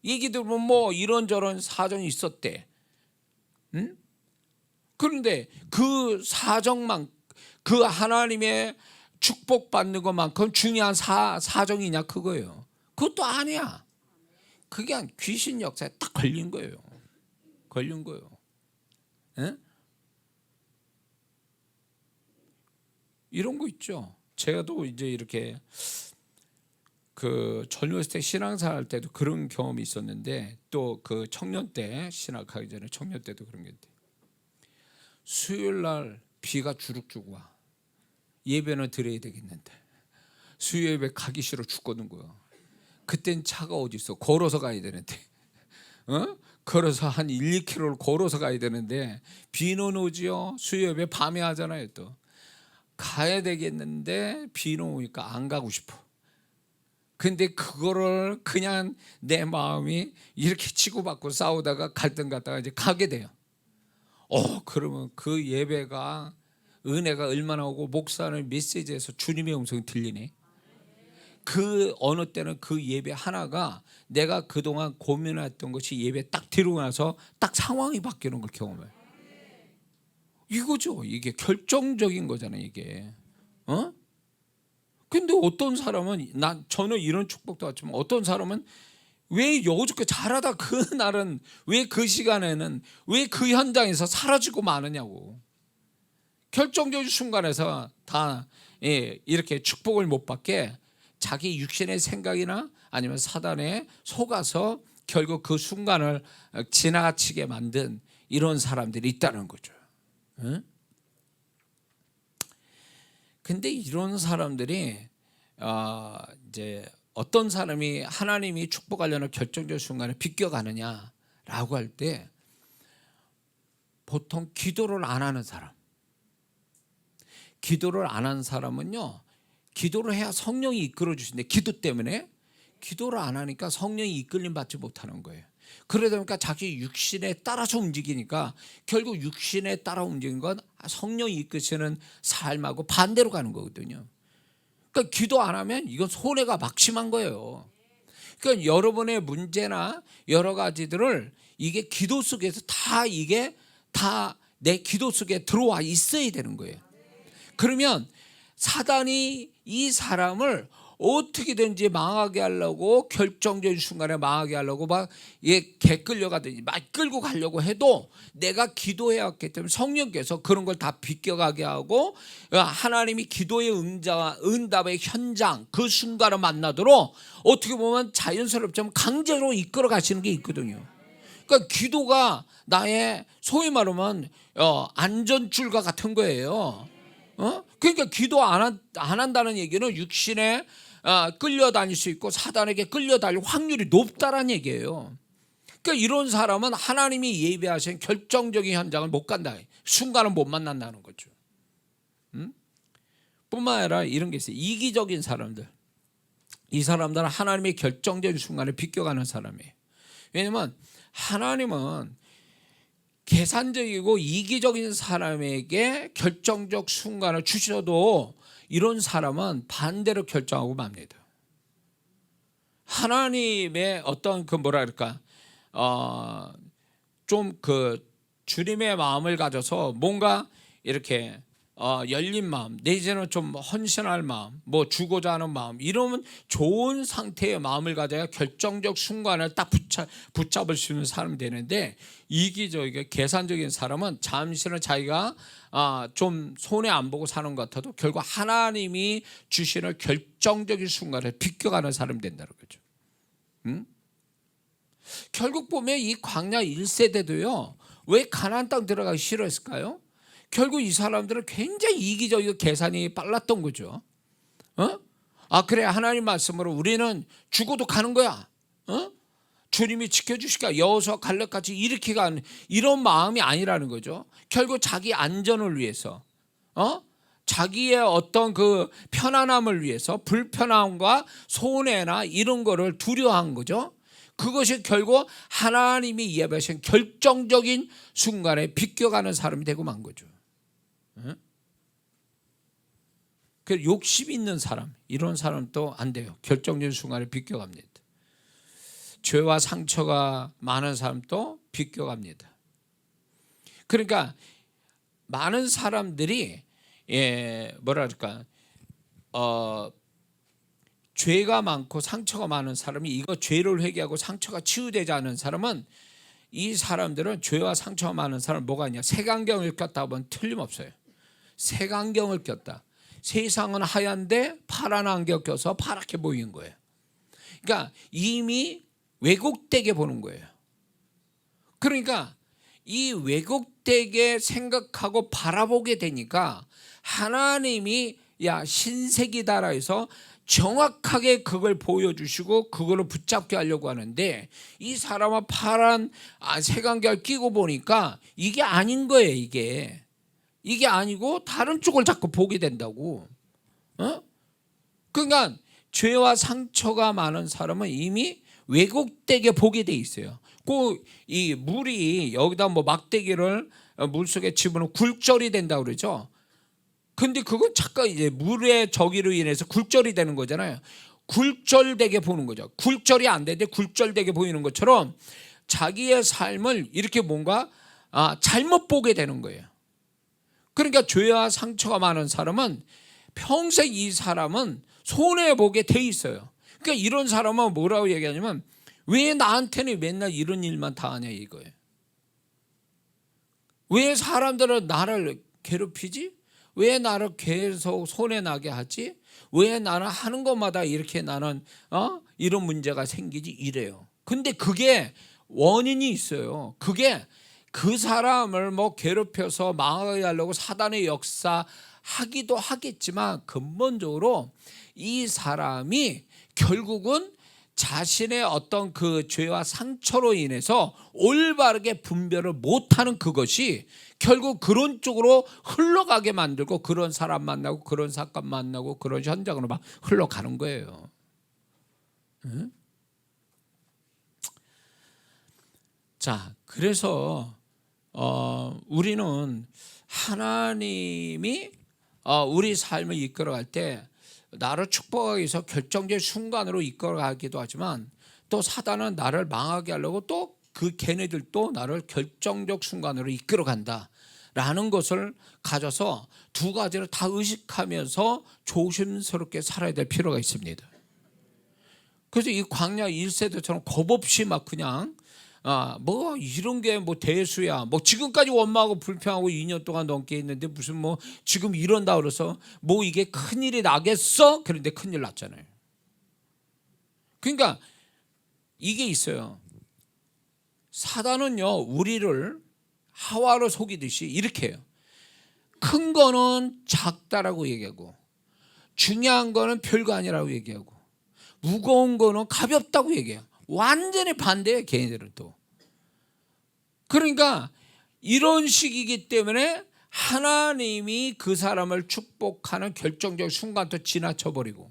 얘기 들으면 뭐 이런저런 사정이 있었대. 그런데 그 사정만, 그 하나님의 축복받는 것만큼 중요한 사정이냐 그거예요. 그것도 아니야. 그게 한 귀신 역사에 딱 걸린 거예요. 에? 이런 거 있죠. 제가도 이제 이렇게 그 젊었을 때 신앙생활 할 때도 그런 경험이 있었는데, 또 그 청년 때 신학하기 전에 청년 때도 그런 게 있대. 수요일 날 비가 주룩주룩 와. 예배는 드려야 되겠는데 수요 예배 가기 싫어 죽거든 거야. 그땐 차가 어디 있어? 걸어서 가야 되는데, 걸어서 한 1, 2km를 걸어서 가야 되는데 비는 오지요. 수요 예배 밤에 하잖아요. 또 가야 되겠는데 비는 오니까 안 가고 싶어. 근데 그거를 그냥 내 마음이 이렇게 치고받고 싸우다가 갈등 갔다가 이제 가게 돼요. 그러면 그 예배가 은혜가 얼마나 오고 목사는 메시지에서 주님의 음성이 들리네. 그 어느 때는 그 예배 하나가 내가 그동안 고민했던 것이 예배 딱 들고 나서 딱 상황이 바뀌는 걸 경험해요. 이거죠. 이게 결정적인 거잖아요, 이게. 근데 어떤 사람은 저는 이런 축복도 왔지만 어떤 사람은 왜 여주께 잘하다 그날은 왜 그 시간에는 왜 그 현장에서 사라지고 마느냐고. 결정적인 순간에서 다 이렇게 축복을 못 받게 자기 육신의 생각이나 아니면 사단에 속아서 결국 그 순간을 지나치게 만든 이런 사람들이 있다는 거죠. 근데 이런 사람들이 이제 어떤 사람이 하나님이 축복하려는 결정적 순간에 비껴가느냐라고 할 때 보통 기도를 안 하는 사람. 기도를 안 하는 사람은요, 기도를 해야 성령이 이끌어 주시는데 기도 때문에 기도를 안 하니까 성령이 이끌림 받지 못하는 거예요. 그러다 보니까 자기 육신에 따라서 움직이니까 결국 육신에 따라 움직이는 건 성령이 이끄시는 삶하고 반대로 가는 거거든요. 그러니까 기도 안 하면 이건 손해가 막심한 거예요. 그러니까 여러분의 문제나 여러 가지들을 이게 기도 속에서 이게 다 내 기도 속에 들어와 있어야 되는 거예요. 그러면 사단이 이 사람을 어떻게든지 망하게 하려고, 결정적인 순간에 망하게 하려고 막 개 끌려가든지 막 끌고 가려고 해도 내가 기도해야 했기 때문에 성령께서 그런 걸 다 비껴가게 하고 하나님이 기도의 응답의 현장 그 순간을 만나도록 어떻게 보면 자연스럽지만 강제로 이끌어 가시는 게 있거든요. 그러니까 기도가 나의 소위 말하면 안전줄과 같은 거예요. 그러니까 기도 안 한다는 얘기는 육신에 끌려다닐 수 있고 사단에게 끌려다닐 확률이 높다라는 얘기예요. 그러니까 이런 사람은 하나님이 예비하신 결정적인 현장을 못 간다. 순간을 못 만난다는 거죠. 뿐만 아니라 이런 게 있어요. 이기적인 사람들. 이 사람들은 하나님의 결정적인 순간에 비껴가는 사람이에요. 왜냐하면 하나님은 계산적이고 이기적인 사람에게 결정적 순간을 주셔도 이런 사람은 반대로 결정하고 맙니다. 하나님의 어떤 그 뭐라 그럴까 좀 그 주님의 마음을 가져서 뭔가 이렇게 열린 마음, 내지는 좀 헌신할 마음, 뭐 주고자 하는 마음, 이러면 좋은 상태의 마음을 가져야 결정적 순간을 딱 붙잡을 수 있는 사람이 되는데, 이기적이게 계산적인 사람은 잠시는 자기가 좀 손해 안 보고 사는 것 같아도 결국 하나님이 주시는 결정적인 순간을 비껴가는 사람이 된다는 거죠. 결국 보면 이 광야 1세대도요 왜 가나안 땅 들어가기 싫어했을까요? 결국 이 사람들은 굉장히 이기적이고 계산이 빨랐던 거죠. 그래, 하나님 말씀으로 우리는 죽어도 가는 거야. 주님이 지켜주실까, 여호수아 갈렙같이 이렇게 가는 이런 마음이 아니라는 거죠. 결국 자기 안전을 위해서, 자기의 어떤 그 편안함을 위해서 불편함과 손해나 이런 거를 두려워한 거죠. 그것이 결국 하나님이 예배하신 결정적인 순간에 비껴가는 사람이 되고 만 거죠. 그 욕심 있는 사람, 이런 사람도 안 돼요. 결정적인 순간에 비껴갑니다. 죄와 상처가 많은 사람도 비껴갑니다. 그러니까 많은 사람들이 뭐랄까 죄가 많고 상처가 많은 사람이, 이거 죄를 회개하고 상처가 치유되지 않은 사람은, 이 사람들은 죄와 상처가 많은 사람은 뭐가 있냐, 색안경을 꼈다 보면 틀림없어요. 색안경을 꼈다. 세상은 하얀데 파란 안경 껴서 파랗게 보이는 거예요. 그러니까 이미 왜곡되게 보는 거예요. 그러니까 이 왜곡되게 생각하고 바라보게 되니까 하나님이 야 신색이다라 해서 정확하게 그걸 보여주시고 그걸로 붙잡게 하려고 하는데, 이 사람은 파란 색안경을 끼고 보니까 이게 아닌 거예요. 이게 아니고 다른 쪽을 자꾸 보게 된다고. 그러니까 죄와 상처가 많은 사람은 이미 왜곡되게 보게 돼 있어요. 이 물이 여기다 뭐 막대기를 물속에 집어넣으면 굴절이 된다고 그러죠. 근데 그건 잠깐 이제 물의 저기로 인해서 굴절이 되는 거잖아요. 굴절되게 보는 거죠. 굴절이 안 되는데 굴절되게 보이는 것처럼 자기의 삶을 이렇게 뭔가 잘못 보게 되는 거예요. 그러니까 죄와 상처가 많은 사람은 평생 이 사람은 손해보게 돼 있어요. 그러니까 이런 사람은 뭐라고 얘기하냐면, 왜 나한테는 맨날 이런 일만 다 하냐 이거예요. 왜 사람들은 나를 괴롭히지? 왜 나를 계속 손해나게 하지? 왜 나는 하는 것마다 이렇게 나는 이런 문제가 생기지? 이래요. 근데 그게 원인이 있어요. 그게 그 사람을 뭐 괴롭혀서 망하게 하려고 사단의 역사 하기도 하겠지만, 근본적으로 이 사람이 결국은 자신의 어떤 그 죄와 상처로 인해서 올바르게 분별을 못하는 그것이 결국 그런 쪽으로 흘러가게 만들고, 그런 사람 만나고 그런 사건 만나고 그런 현장으로 막 흘러가는 거예요. 자, 그래서 우리는 하나님이 우리 삶을 이끌어갈 때 나를 축복하기 위해서 결정적 순간으로 이끌어가기도 하지만, 또 사단은 나를 망하게 하려고 또 그 걔네들도 나를 결정적 순간으로 이끌어간다 라는 것을 가져서 두 가지를 다 의식하면서 조심스럽게 살아야 될 필요가 있습니다. 그래서 이 광야 1세대처럼 겁없이 막 그냥 뭐 이런 게 뭐 대수야, 뭐 지금까지 원망하고 불평하고 2년 동안 넘게 있는데 무슨 뭐 지금 이런다 그래서 뭐 이게 큰일이 나겠어? 그런데 큰일 났잖아요. 그러니까 이게 있어요. 사단은요 우리를 하와로 속이듯이 이렇게 해요. 큰 거는 작다라고 얘기하고, 중요한 거는 별거 아니라고 얘기하고, 무거운 거는 가볍다고 얘기해요. 완전히 반대예요. 걔네들은 또 그러니까 이런 식이기 때문에 하나님이 그 사람을 축복하는 결정적 순간도 지나쳐 버리고,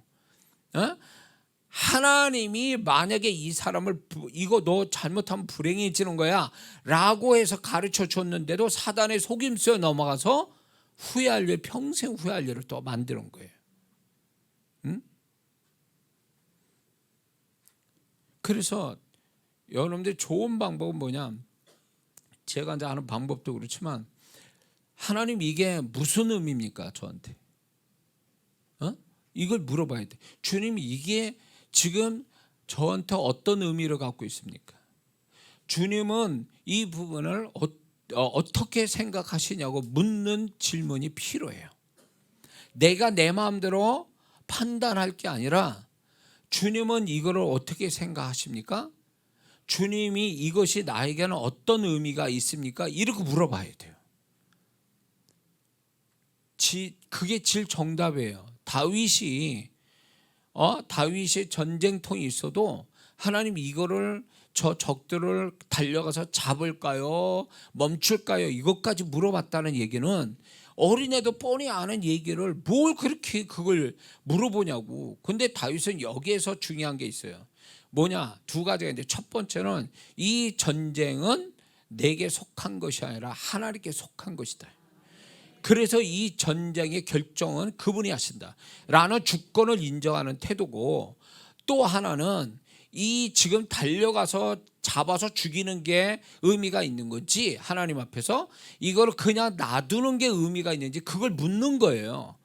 하나님이 만약에 이 사람을 이거 너 잘못하면 불행해지는 거야 라고 해서 가르쳐 줬는데도 사단의 속임수에 넘어가서 후회할 일, 평생 후회할 일을 또 만드는 거예요. 그래서 여러분들 좋은 방법은 뭐냐, 제가 이제 하는 방법도 그렇지만, 하나님 이게 무슨 의미입니까 저한테? 이걸 물어봐야 돼. 주님 이게 지금 저한테 어떤 의미를 갖고 있습니까? 주님은 이 부분을 어떻게 생각하시냐고 묻는 질문이 필요해요. 내가 내 마음대로 판단할 게 아니라 주님은 이거를 어떻게 생각하십니까? 주님이 이것이 나에게는 어떤 의미가 있습니까? 이렇게 물어봐야 돼요. 그게 제일 정답이에요. 다윗이 전쟁통이 있어도 하나님 이거를 저 적들을 달려가서 잡을까요? 멈출까요? 이것까지 물어봤다는 얘기는 어린애도 뻔히 아는 얘기를 뭘 그렇게 그걸 물어보냐고. 근데 다윗은 여기에서 중요한 게 있어요. 뭐냐? 두 가지가 있는데, 첫 번째는 이 전쟁은 내게 속한 것이 아니라 하나님께 속한 것이다. 그래서 이 전쟁의 결정은 그분이 하신다 라는 주권을 인정하는 태도고, 또 하나는 이 지금 달려가서 잡아서 죽이는 게 의미가 있는 건지, 하나님 앞에서 이걸 그냥 놔두는 게 의미가 있는지 그걸 묻는 거예요.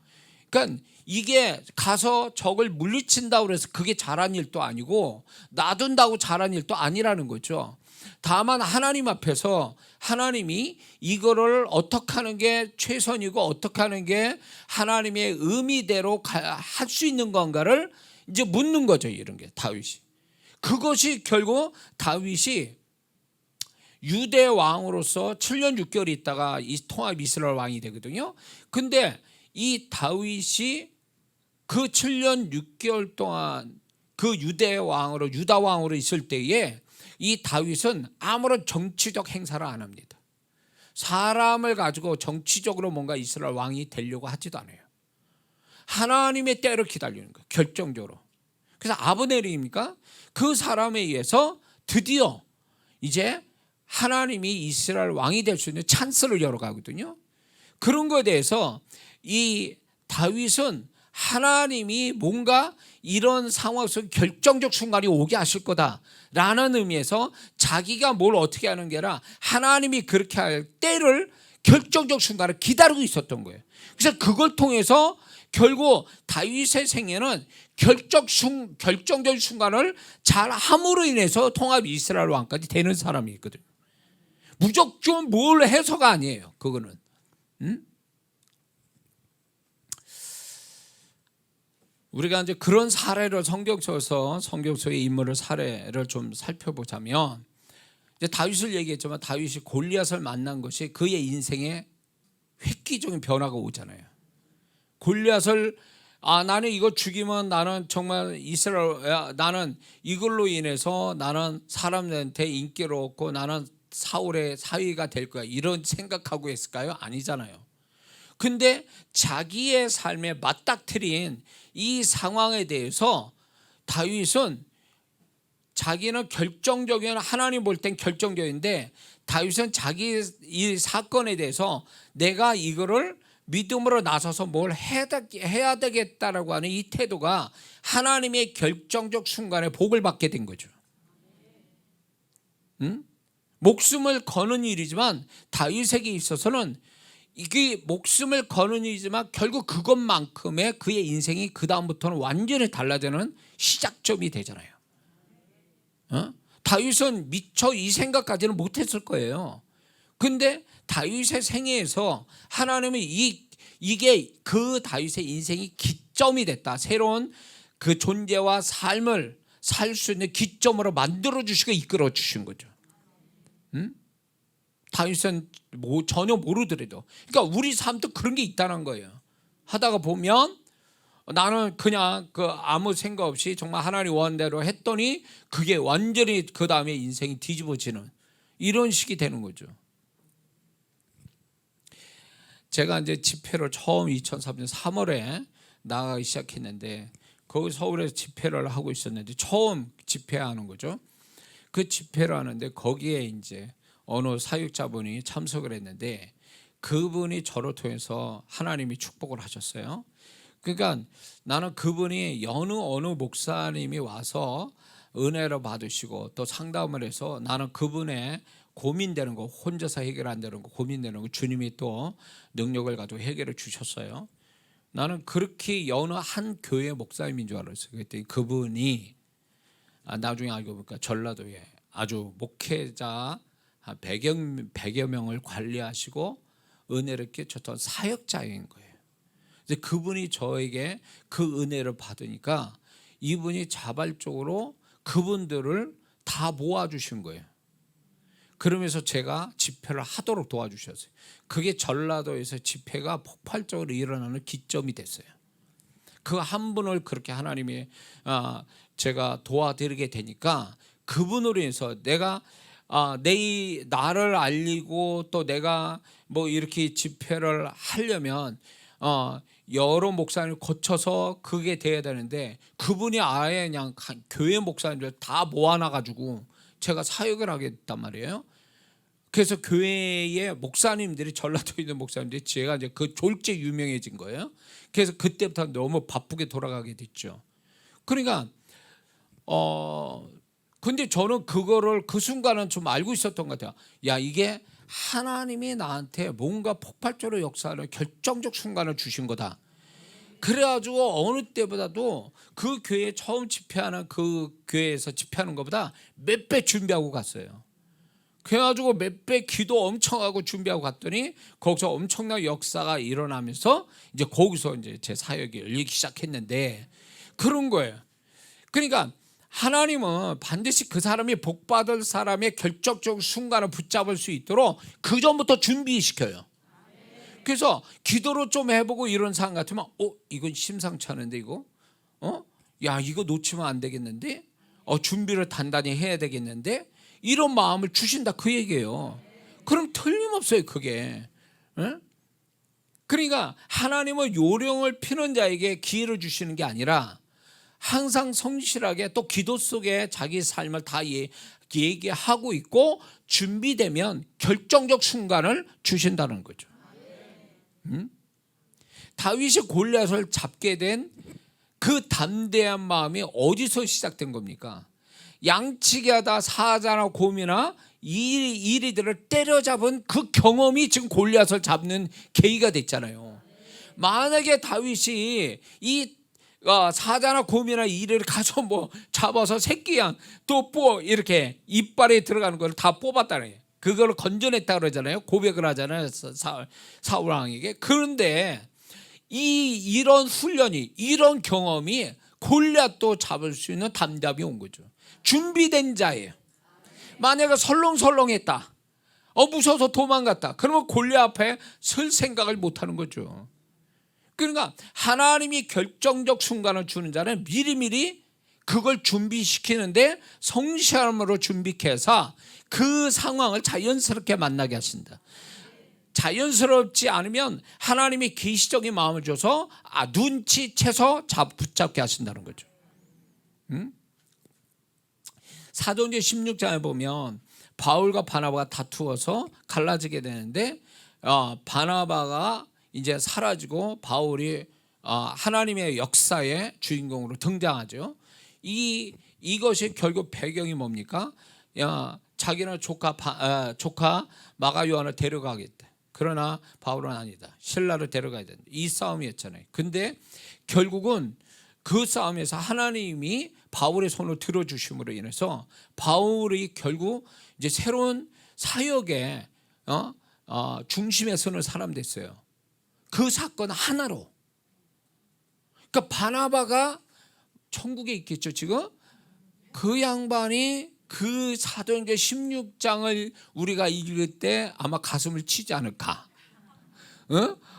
그러니까 이게 가서 적을 물리친다고 해서 그게 잘한 일도 아니고 놔둔다고 잘한 일도 아니라는 거죠. 다만 하나님 앞에서 하나님이 이거를 어떻게 하는 게 최선이고 어떻게 하는 게 하나님의 의미대로 할 수 있는 건가를 이제 묻는 거죠. 이런 게 다윗이. 그것이 결국 다윗이 유대 왕으로서 7년 6개월 있다가 이 통합 이스라엘 왕이 되거든요. 근데 이 다윗이 그 7년 6개월 동안 그 유다 왕으로 있을 때에 이 다윗은 아무런 정치적 행사를 안 합니다. 사람을 가지고 정치적으로 뭔가 이스라엘 왕이 되려고 하지도 않아요. 하나님의 때를 기다리는 거예요. 결정적으로. 그래서 아브넬입니까? 그 사람에 의해서 드디어 이제 하나님이 이스라엘 왕이 될 수 있는 찬스를 열어가거든요. 그런 거에 대해서 이 다윗은 하나님이 뭔가 이런 상황 속 결정적 순간이 오게 하실 거다라는 의미에서 자기가 뭘 어떻게 하는 게 아니라 하나님이 그렇게 할 때를, 결정적 순간을 기다리고 있었던 거예요. 그래서 그걸 통해서 결국 다윗의 생애는 결정적 순간을 잘 함으로 인해서 통합 이스라엘 왕까지 되는 사람이 있거든요. 무조건 뭘 해서가 아니에요. 그거는. 우리가 이제 그런 사례를 성경 속의 인물을 사례를 좀 살펴보자면, 이제 다윗을 얘기했지만 다윗이 골리앗을 만난 것이 그의 인생에 획기적인 변화가 오잖아요. 골리앗을 나는 이거 죽이면 나는 정말 나는 이걸로 인해서 나는 사람들한테 인기를 얻고 나는 사울의 사위가 될 거야, 이런 생각하고 했을까요? 아니잖아요. 근데 자기의 삶에 맞닥뜨린 이 상황에 대해서 다윗은, 자기는 결정적인, 하나님 볼 땐 결정적인데 다윗은 자기 이 사건에 대해서 내가 이거를 믿음으로 나서서 뭘 해야 되겠다라고 하는 이 태도가 하나님의 결정적 순간에 복을 받게 된 거죠. 목숨을 거는 일이지만 다윗에게 있어서는 이게 목숨을 거는 일이지만 결국 그것만큼의 그의 인생이 그 다음부터는 완전히 달라지는 시작점이 되잖아요. 다윗은 미처 이 생각까지는 못했을 거예요. 근데 다윗의 생애에서 하나님이 이게 그 다윗의 인생이 기점이 됐다, 새로운 그 존재와 삶을 살 수 있는 기점으로 만들어 주시고 이끌어 주신 거죠. 다윗은 전혀 모르더라도, 그러니까 우리 삶도 그런 게 있다는 거예요. 하다가 보면 나는 그냥 아무 생각 없이 정말 하나님 원대로 했더니 그게 완전히 그 다음에 인생이 뒤집어지는 이런 식이 되는 거죠. 제가 이제 집회를 처음 2003년 3월에 나가기 시작했는데 거기 서울에서 집회를 하고 있었는데 처음 집회하는 거죠. 그 집회를 하는데 거기에 이제 어느 사역자분이 참석을 했는데 그분이 저를 통해서 하나님이 축복을 하셨어요. 그러니까 나는 그분이 어느 목사님이 와서 은혜를 받으시고 또 상담을 해서 나는 그분의 고민되는 거, 혼자서 해결 안 되는 거, 고민되는 거 주님이 또 능력을 가지고 해결해 주셨어요. 나는 그렇게 어느 한 교회 목사님인 줄 알았어요. 그랬더니 그분이 나중에 알고 보니까 전라도에 아주 목회자 한 100여 명을 관리하시고 은혜를 끼쳤던 사역자인 거예요. 근데 그분이 저에게 그 은혜를 받으니까 이분이 자발적으로 그분들을 다 모아주신 거예요. 그러면서 제가 집회를 하도록 도와주셨어요. 그게 전라도에서 집회가 폭발적으로 일어나는 기점이 됐어요. 그 한 분을 그렇게 하나님이 제가 도와드리게 되니까 그분으로 인해서 내가 나를 알리고 또 내가 뭐 이렇게 집회를 하려면 여러 목사님을 거쳐서 그게 돼야 되는데 그분이 아예 그냥 교회 목사님들 다 모아놔가지고 제가 사역을 하게 됐단 말이에요. 그래서 교회의 목사님들이 전라도에 있는 목사님들이 제가 이제 그 졸제 유명해진 거예요. 그래서 그때부터 너무 바쁘게 돌아가게 됐죠. 그러니까 근데 저는 그거를 그 순간은 좀 알고 있었던 것 같아요. 야, 이게 하나님이 나한테 뭔가 폭발적으로 역사하는 결정적 순간을 주신 거다. 그래가지고 어느 때보다도 그 교회 처음 집회하는 그 교회에서 집회하는 것보다 몇 배 준비하고 갔어요. 그래가지고 몇 배 기도 엄청 하고 준비하고 갔더니 거기서 엄청난 역사가 일어나면서 이제 거기서 이제 제 사역이 열리기 시작했는데 그런 거예요. 그러니까 하나님은 반드시 그 사람이 복받을 사람의 결정적 순간을 붙잡을 수 있도록 그 전부터 준비시켜요. 그래서 기도로 좀 해보고 이런 상황 같으면 이건 심상치 않은데 이거 야 이거 놓치면 안 되겠는데 준비를 단단히 해야 되겠는데 이런 마음을 주신다 그 얘기예요. 그럼 틀림없어요 그게. 그러니까 하나님은 요령을 피는 자에게 기회를 주시는 게 아니라 항상 성실하게 또 기도 속에 자기 삶을 다 얘기하고 있고 준비되면 결정적 순간을 주신다는 거죠. 다윗이 골리앗을 잡게 된 그 담대한 마음이 어디서 시작된 겁니까? 양치기 하다 사자나 곰이나 이리들을 때려잡은 그 경험이 지금 골리앗을 잡는 계기가 됐잖아요. 만약에 다윗이 이 사자나 곰이나 이리를 가서 뭐 잡아서 새끼양 또 이렇게 이빨에 들어가는 걸 다 뽑았다는 거예요. 그걸 건져냈다 그러잖아요. 고백을 하잖아요. 사울 왕에게. 그런데 이런 훈련이 이런 경험이 골리앗도 잡을 수 있는 담대함이 온 거죠. 준비된 자예요. 만약에 설렁설렁했다. 무서워서 도망갔다. 그러면 골리앗 앞에 설 생각을 못하는 거죠. 그러니까 하나님이 결정적 순간을 주는 자는 미리미리 그걸 준비시키는데 성실함으로 준비해서 그 상황을 자연스럽게 만나게 하신다. 자연스럽지 않으면 하나님이 계시적인 마음을 줘서 눈치채서 붙잡게 하신다는 거죠. 사도행전 16장에 보면 바울과 바나바가 다투어서 갈라지게 되는데 바나바가 이제 사라지고 바울이 하나님의 역사의 주인공으로 등장하죠. 이것이 결국 배경이 뭡니까? 자기는 조카 마가 요한을 데려가겠다. 그러나 바울은 아니다. 실라를 데려가야 된다. 이 싸움이었잖아요. 근데 결국은 그 싸움에서 하나님이 바울의 손을 들어주심으로 인해서 바울이 결국 이제 새로운 사역의 중심에 서는 사람 됐어요. 그 사건 하나로. 그러니까 바나바가 천국에 있겠죠 지금. 그 양반이 그 사도행전 16장을 우리가 읽을 때 아마 가슴을 치지 않을까.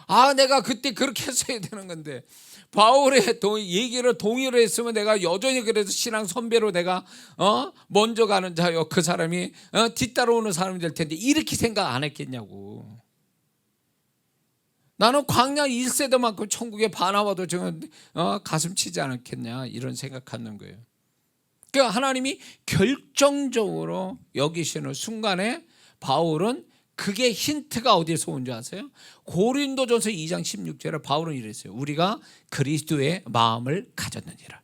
아, 내가 그때 그렇게 했어야 되는 건데 바울의 얘기를 동의를 했으면 내가 여전히 그래도 신앙 선배로 내가 먼저 가는 자요, 그 사람이 뒤따라오는 사람이 될 텐데 이렇게 생각 안 했겠냐고. 나는 광야 1세대만큼 천국에 바나바도 지금 가슴 치지 않았겠냐 이런 생각하는 거예요. 그러니까 하나님이 결정적으로 여기시는 순간에 바울은 그게 힌트가 어디에서 온 줄 아세요? 고린도전서 2장 16절에 바울은 이랬어요. 우리가 그리스도의 마음을 가졌느니라.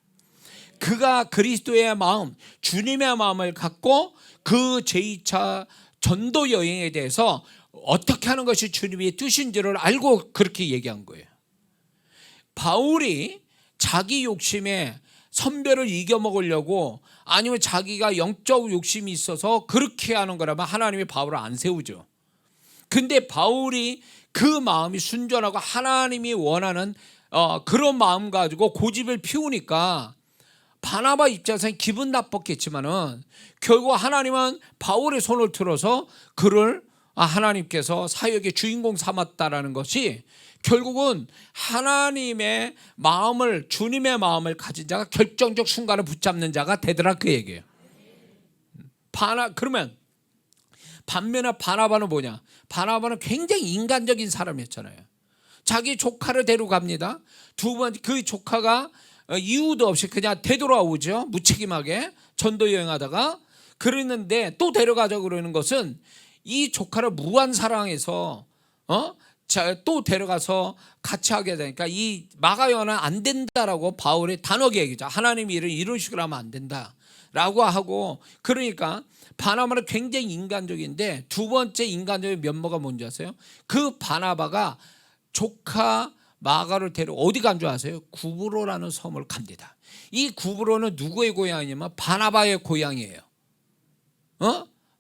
그가 그리스도의 마음, 주님의 마음을 갖고 그 제2차 전도 여행에 대해서 어떻게 하는 것이 주님의 뜻인지를 알고 그렇게 얘기한 거예요. 바울이 자기 욕심에 선배를 이겨먹으려고 아니면 자기가 영적 욕심이 있어서 그렇게 하는 거라면 하나님이 바울을 안 세우죠. 근데 바울이 그 마음이 순전하고 하나님이 원하는 그런 마음 가지고 고집을 피우니까 바나바 입장에서는 기분 나빴겠지만은 결국 하나님은 바울의 손을 들어서 그를 하나님께서 사역의 주인공 삼았다라는 것이 결국은 하나님의 마음을, 주님의 마음을 가진 자가 결정적 순간을 붙잡는 자가 되더라, 그 얘기예요. 그러면 반면에 바나바는 뭐냐? 바나바는 굉장히 인간적인 사람이었잖아요. 자기 조카를 데려갑니다. 두 번 그 조카가 이유도 없이 그냥 되돌아오죠. 무책임하게 전도 여행하다가. 그랬는데 또 데려가자고 그러는 것은 이 조카를 무한 사랑해서 또 데려가서 같이 하게 되니까 이 마가요는 안 된다라고 바울이 단호하게 얘기죠. 하나님이 이런 식으로 하면 안 된다라고 하고. 그러니까 바나바는 굉장히 인간적인데 두 번째 인간적인 면모가 뭔지 아세요? 그 바나바가 조카 마가를 데려 어디 간 줄 아세요? 구브로라는 섬을 갑니다. 이 구브로는 누구의 고향이냐면 바나바의 고향이에요.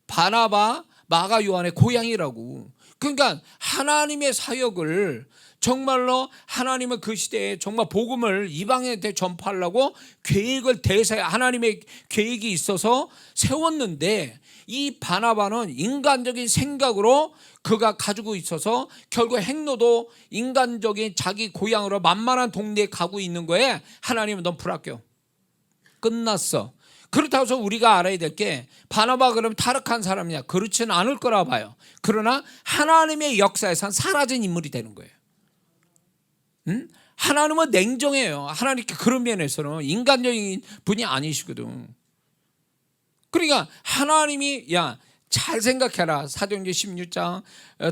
바나바 마가 요한의 고향이라고. 그러니까 하나님의 사역을 정말로 하나님은 그 시대에 정말 복음을 이방인한테 전파하려고 계획을 하나님의 계획이 있어서 세웠는데 이 바나바는 인간적인 생각으로 그가 가지고 있어서 결국 행로도 인간적인 자기 고향으로 만만한 동네에 가고 있는 거에 하나님은 넌 불합격. 끝났어. 그렇다고 해서 우리가 알아야 될 게 바나바 그러면 타락한 사람이냐? 그렇지는 않을 거라 봐요. 그러나 하나님의 역사에선 사라진 인물이 되는 거예요. 하나님은 냉정해요. 하나님께 그런 면에서는 인간적인 분이 아니시거든. 그러니까 하나님이 잘 생각해라. 사도행전 16장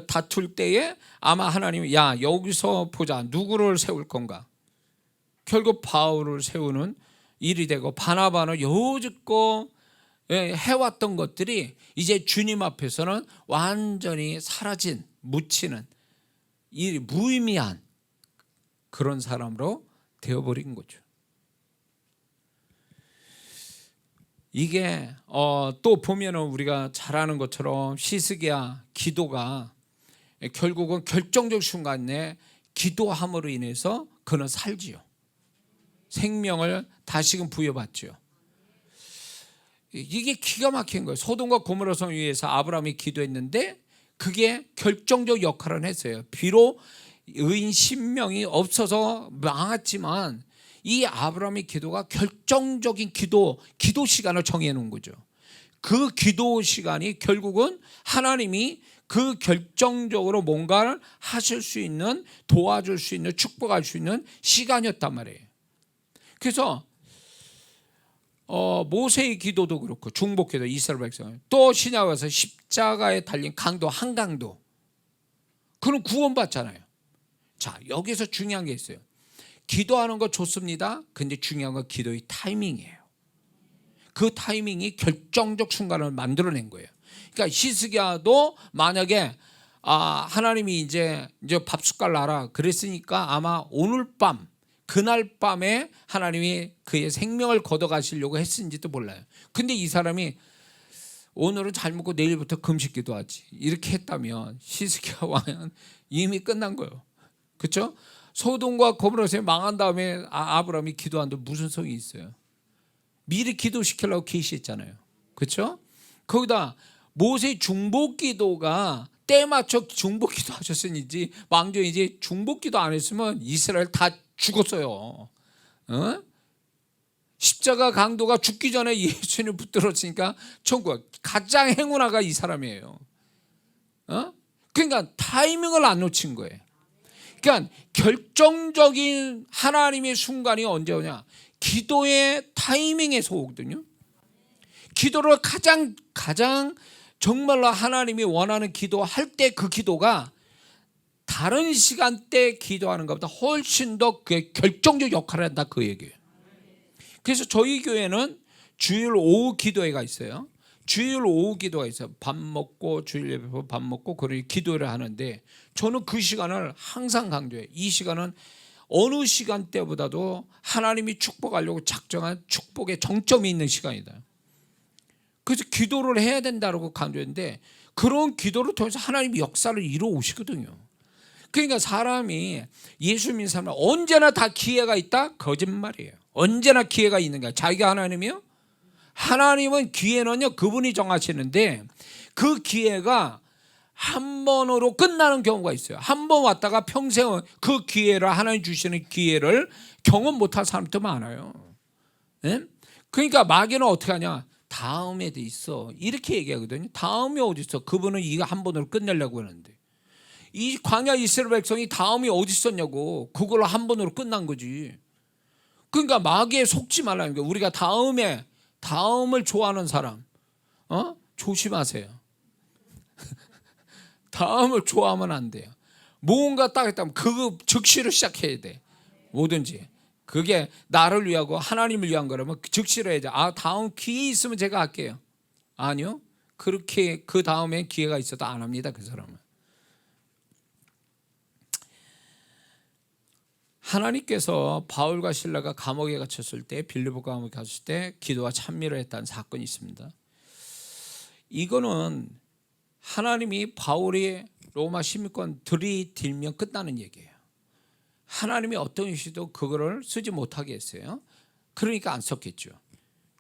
다툴 때에 아마 하나님이 여기서 보자. 누구를 세울 건가? 결국 바울을 세우는 일이 되고 바나바는 여지껏 해왔던 것들이 이제 주님 앞에서는 완전히 사라진, 묻히는 무의미한 그런 사람으로 되어버린 거죠. 이게 또 보면은 우리가 잘 아는 것처럼 시스기야 기도가 결국은 결정적 순간에 기도함으로 인해서 그는 살지요. 생명을 다시금 부여받죠. 이게 기가 막힌 거예요. 소돔과 고모라 성 위에서 아브라함이 기도했는데 그게 결정적 역할을 했어요. 비록 의인 10명이 없어서 망했지만 이 아브라함의 기도가 결정적인 기도 시간을 정해 놓은 거죠. 그 기도 시간이 결국은 하나님이 그 결정적으로 뭔가를 하실 수 있는, 도와줄 수 있는, 축복할 수 있는 시간이었단 말이에요. 그래서 모세의 기도도 그렇고 중보기도 이스라엘 백성, 또 신약에서 십자가에 달린 강도 한강도, 그는 구원받잖아요. 자, 여기서 중요한 게 있어요. 기도하는 거 좋습니다. 근데 중요한 건 기도의 타이밍이에요. 그 타이밍이 결정적 순간을 만들어낸 거예요. 그러니까 히스기야도 만약에 하나님이 이제 밥숟갈 놔라 그랬으니까 아마 오늘 밤, 그날 밤에 하나님이 그의 생명을 걷어가시려고 했는지도 몰라요. 근데 이 사람이 오늘은 잘 먹고 내일부터 금식 기도하지 이렇게 했다면 히스기야 왕은 이미 끝난 거예요. 그렇죠? 소돔과 고모라에 망한 다음에 아브라함이 기도하는데 무슨 소용이 있어요? 미리 기도시키려고 계시했잖아요. 그렇죠? 거기다 모세의 중보 기도가 때 맞춰 중보기도 하셨으니지 왕정이지 중보기도 안 했으면 이스라엘 다 죽었어요. 어? 십자가 강도가 죽기 전에 예수님을 붙들었으니까 천국 가장 행운아가 이 사람이에요. 어? 그러니까 타이밍을 안 놓친 거예요. 그러니까 결정적인 하나님의 순간이 언제 오냐? 기도의 타이밍에서 오거든요. 기도를 가장 정말로 하나님이 원하는 기도할 때 그 기도가 다른 시간대 기도하는 것보다 훨씬 더 결정적 역할을 한다 그 얘기예요. 그래서 저희 교회는 주일 오후 기도회가 있어요. 주일 오후 기도가 있어요. 밥 먹고 주일 예배 밥 먹고 그런 기도를 하는데 저는 그 시간을 항상 강조해요. 이 시간은 어느 시간대보다도 하나님이 축복하려고 작정한 축복의 정점이 있는 시간이다. 그래서 기도를 해야 된다고 강조했는데 그런 기도를 통해서 하나님이 역사를 이루어 오시거든요. 그러니까 사람이 예수 믿는 사람은 언제나 다 기회가 있다? 거짓말이에요. 언제나 기회가 있는 거야. 자기가 하나님이요? 하나님은 기회는요 그분이 정하시는데 그 기회가 한 번으로 끝나는 경우가 있어요. 한 번 왔다가 평생 그 기회를 하나님 주시는 기회를 경험 못할 사람도 많아요. 네? 그러니까 마귀는 어떻게 하냐? 다음에도 있어 이렇게 얘기하거든요. 다음이 어디 있어? 그분은 이거 한 번으로 끝내려고 하는데 이 광야 이스라엘 백성이 다음이 어디 있었냐고. 그걸로 한 번으로 끝난 거지. 그러니까 마귀에 속지 말라는 거예요. 우리가 다음을 좋아하는 사람 조심하세요. 다음을 좋아하면 안 돼요. 뭔가 딱 했다면 그거 즉시로 시작해야 돼. 뭐든지 그게 나를 위하고 하나님을 위한 거라면 즉시로 해야지. 다음 기회 있으면 제가 할게요. 아니요. 그렇게 그 다음에 기회가 있어도 안 합니다. 그 사람은. 하나님께서 바울과 실라가 감옥에 갇혔을 때 빌립보 감옥에 갇혔을 때 기도와 찬미를 했다는 사건이 있습니다. 이거는 하나님이 바울이 로마 시민권 들이밀면 끝나는 얘기예요. 하나님이 어떤 이시도 그거를 쓰지 못하게 했어요. 그러니까 안 썼겠죠.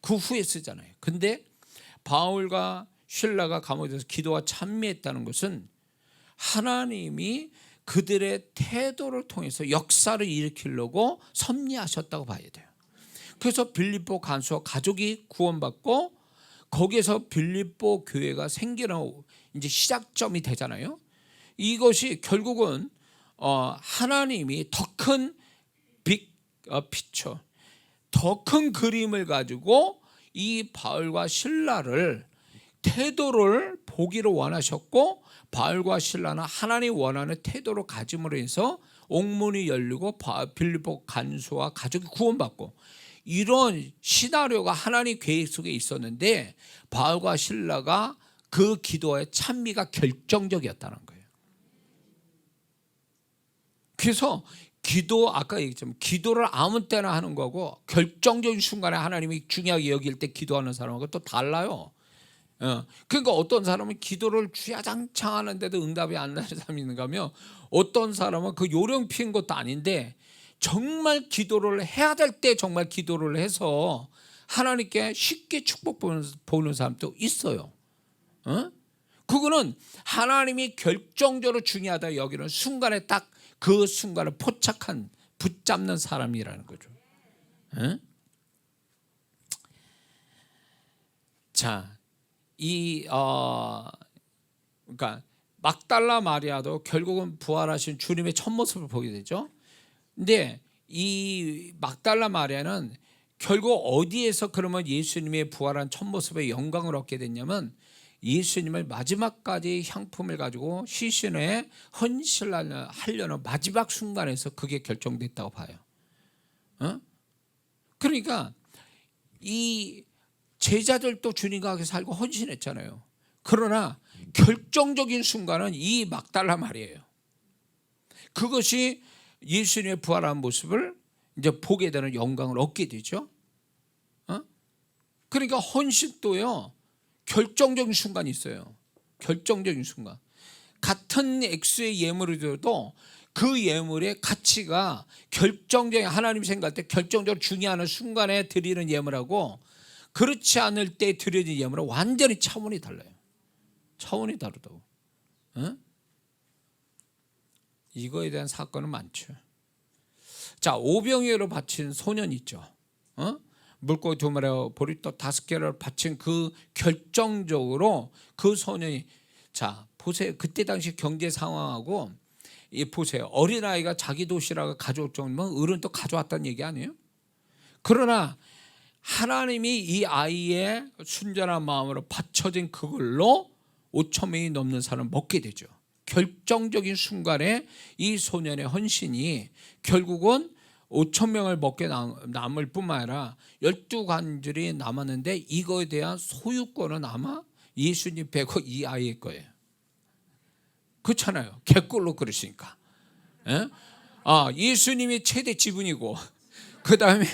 그 후에 쓰잖아요. 근데 바울과 실라가 감옥에 들어서 기도와 찬미했다는 것은 하나님이 그들의 태도를 통해서 역사를 일으키려고 섭리하셨다고 봐야 돼요. 그래서 빌립보 간수와 가족이 구원받고 거기에서 빌립보 교회가 생기는 이제 시작점이 되잖아요. 이것이 결국은 하나님이 더 큰 피처, 더 큰 그림을 가지고 이 바울과 실라를 태도를 보기를 원하셨고 바울과 실라는 하나님 원하는 태도를 가짐으로 해서 옥문이 열리고 빌립보 간수와 가족이 구원받고 이런 시나리오가 하나님 계획 속에 있었는데 바울과 실라가 그 기도의 찬미가 결정적이었다는 거예요. 그래서 아까 얘기했지만 기도를 아무 때나 하는 거고 결정적인 순간에 하나님이 중요하게 여길 때 기도하는 사람하고 또 달라요. 그러니까 어떤 사람은 기도를 주야장창 하는데도 응답이 안 나는 사람이 있는가 하면 어떤 사람은 그 요령 피운 것도 아닌데 정말 기도를 해야 될 때 정말 기도를 해서 하나님께 쉽게 축복 보는 사람도 있어요. 그거는 하나님이 결정적으로 중요하다 여기는 순간에 딱 그 순간을 붙잡는 사람이라는 거죠. 자, 그러니까 막달라 마리아도 결국은 부활하신 주님의 첫 모습을 보게 되죠. 근데 이 막달라 마리아는 결국 어디에서 그러면 예수님의 부활한 첫 모습의 영광을 얻게 됐냐면 예수님을 마지막까지 향품을 가지고 시신에 헌신하려는 마지막 순간에서 그게 결정됐다고 봐요. 그러니까 이 제자들도 주님과 함께 살고 헌신했잖아요. 그러나 결정적인 순간은 이 막달라 마리아예요. 그것이 예수님의 부활한 모습을 이제 보게 되는 영광을 얻게 되죠. 그러니까 헌신도요 결정적인 순간이 있어요. 결정적인 순간. 같은 액수의 예물을 드려도 그 예물의 가치가 결정적인 하나님 생각할 때 결정적으로 중요한 순간에 드리는 예물하고 그렇지 않을 때 드려진 예물은 완전히 차원이 달라요. 차원이 다르다고. 어? 이거에 대한 사건은 많죠. 자, 오병이어로 바친 소년 있죠. 물고기 2마리와 보리떡 5개를 바친 그 결정적으로 그 소년이, 자 보세요. 그때 당시 경제 상황하고 보세요. 어린아이가 자기 도시락을 가져올 정도면 어른도 가져왔다는 얘기 아니에요? 그러나 하나님이 이 아이의 순전한 마음으로 바쳐진 그걸로 5천 명이 넘는 사람을 먹게 되죠. 결정적인 순간에 이 소년의 헌신이 결국은 5천 명을 먹게 남을 뿐만 아니라 12관절이 남았는데 이거에 대한 소유권은 아마 예수님 빼고 이 아이일 거예요. 그렇잖아요. 개꿀로 그러시니까. 예수님이 최대 지분이고 그 다음에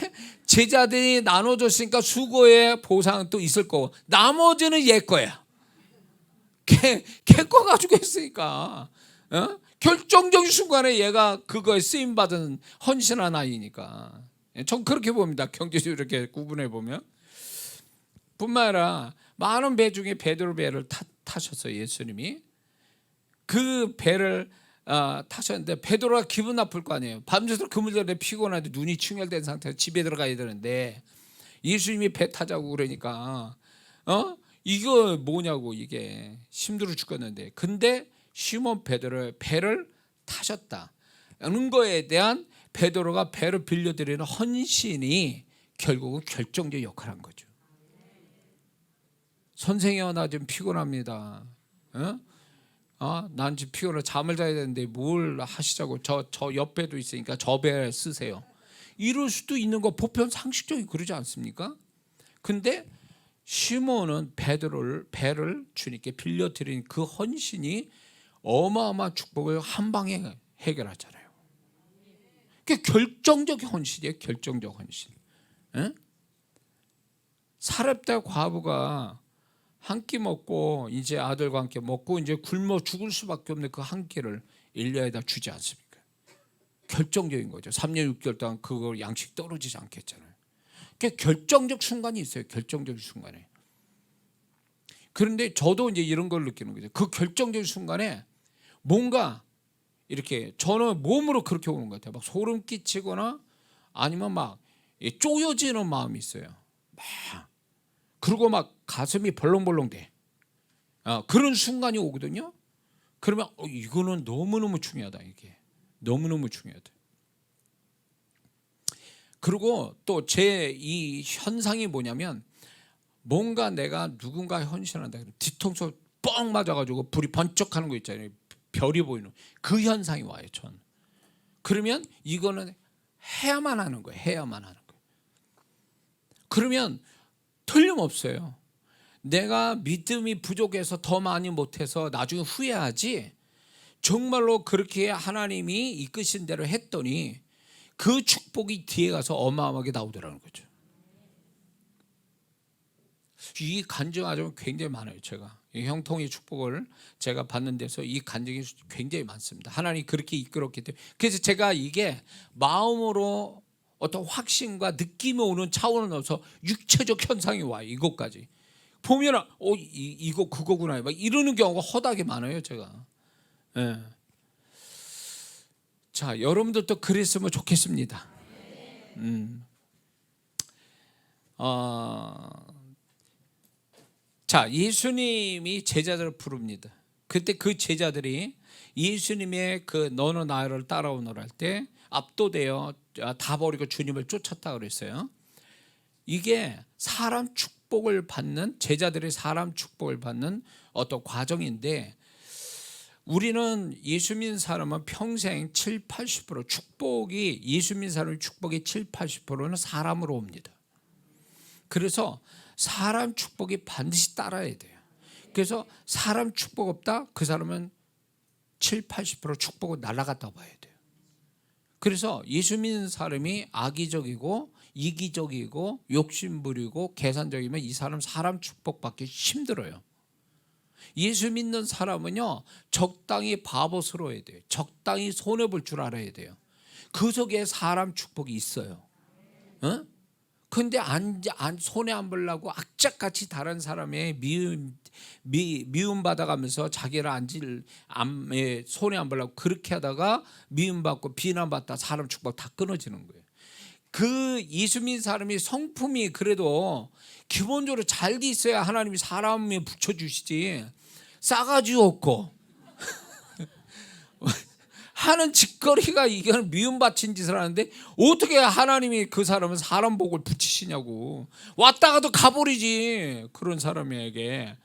제자들이 나눠줬으니까 수고의 보상은 또 있을 거고 나머지는 얘 거야. 걔거 가지고 했으니까. 결정적인 순간에 얘가 그거에 쓰임받은 헌신한 아이니까. 전 그렇게 봅니다. 경제적으로 이렇게 구분해 보면. 뿐만 아니라 많은 배 중에 베드로 배를 타셨어요. 예수님이. 그 배를 타셨는데 베드로가 기분 나쁠 거 아니에요. 밤새도록 그물들에 피곤한데 눈이 충혈된 상태에서 집에 들어가야 되는데 예수님이 배 타자고 그러니까 이거 뭐냐고, 이게 힘들어 죽겠는데. 근데 시몬 베드로의 배를 타셨다는 거에 대한 베드로가 배를 빌려드리는 헌신이 결국은 결정적 역할을 한 거죠. 선생이여, 나 지금 피곤합니다. 난 지금 피곤해, 잠을 자야 되는데 뭘 하시자고. 저 옆에도 있으니까 저 배 쓰세요. 이럴 수도 있는 거 보편 상식적이 그러지 않습니까? 근데 시몬은 배를 주님께 빌려드린 그 헌신이 어마어마한 축복을 한 방에 해결하잖아요. 그게 결정적 헌신이에요. 결정적 헌신. 사렙다 과부가 한 끼 먹고 이제 아들과 함께 먹고 이제 굶어 죽을 수밖에 없는 그 한 끼를 엘리야에다 주지 않습니까? 결정적인 거죠. 3년 6개월 동안 그거 양식 떨어지지 않겠잖아요. 그게 결정적 순간이 있어요. 결정적 순간에. 그런데 저도 이제 이런 걸 느끼는 거죠. 그 결정적인 순간에 뭔가 이렇게 저는 몸으로 그렇게 오는 것 같아요. 막 소름 끼치거나 아니면 막 쪼여지는 마음이 있어요. 막 그리고 막 가슴이 벌렁벌렁 돼. 그런 순간이 오거든요. 그러면 이거는 너무너무 중요하다. 이게 너무너무 중요하다. 그리고 또 제 이 현상이 뭐냐면 뭔가 내가 누군가 헌신한다. 뒤통수 뻥 맞아가지고 불이 번쩍하는 거 있잖아요. 별이 보이는 그 현상이 와요. 전. 그러면 이거는 해야만 하는 거예요. 해야만 하는 거예요. 그러면 틀림없어요. 내가 믿음이 부족해서 더 많이 못해서 나중에 후회하지, 정말로 그렇게 하나님이 이끄신 대로 했더니 그 축복이 뒤에 가서 어마어마하게 나오더라는 거죠. 이 간증 아주 굉장히 많아요. 제가 이 형통의 축복을 제가 받는 데서 이 간증이 굉장히 많습니다. 하나님이 그렇게 이끌었기 때문에. 그래서 제가 이게 마음으로 어떤 확신과 느낌이 오는 차원은 없어 육체적 현상이 와요. 이것까지 보면 이거 그거구나 막 이러는 경우가 허다하게 많아요. 제가. 자, 여러분들도 그랬으면 좋겠습니다. 자, 예수님이 제자들을 부릅니다. 그때 그 제자들이 예수님의 그 너는 나를 따라오너라 할 때 압도되어 다 버리고 주님을 쫓았다 그랬어요. 이게 사람 축복을 받는, 제자들이 사람 축복을 받는 어떤 과정인데, 우리는 예수 믿는 사람은 평생 7, 80% 축복이, 예수 믿는 사람의 축복의 7, 80%는 사람으로 옵니다. 그래서 사람 축복이 반드시 따라야 돼요. 그래서 사람 축복 없다? 그 사람은 7, 80% 축복을 날아갔다고 봐야 돼요. 그래서 예수 믿는 사람이 악의적이고 이기적이고 욕심부리고 계산적이면 이 사람 축복받기 힘들어요. 예수 믿는 사람은요, 적당히 바보스러워야 돼요. 적당히 손해볼 줄 알아야 돼요. 그 속에 사람 축복이 있어요. 근데 손해 안 보려고 악착같이 다른 사람의 미움 받아가면서 자기를 손해 안 보려고 그렇게 하다가 미움 받고 비난 받다 사람 축복 다 끊어지는 거예요. 그 이수민 사람이 성품이 그래도 기본적으로 잘 돼 있어야 하나님이 사람에 붙여주시지. 싸가지 없고 하는 짓거리가 이건 미움받친 짓을 하는데 어떻게 하나님이 그 사람은 사람 복을 붙이시냐고. 왔다가도 가버리지 그런 사람에게.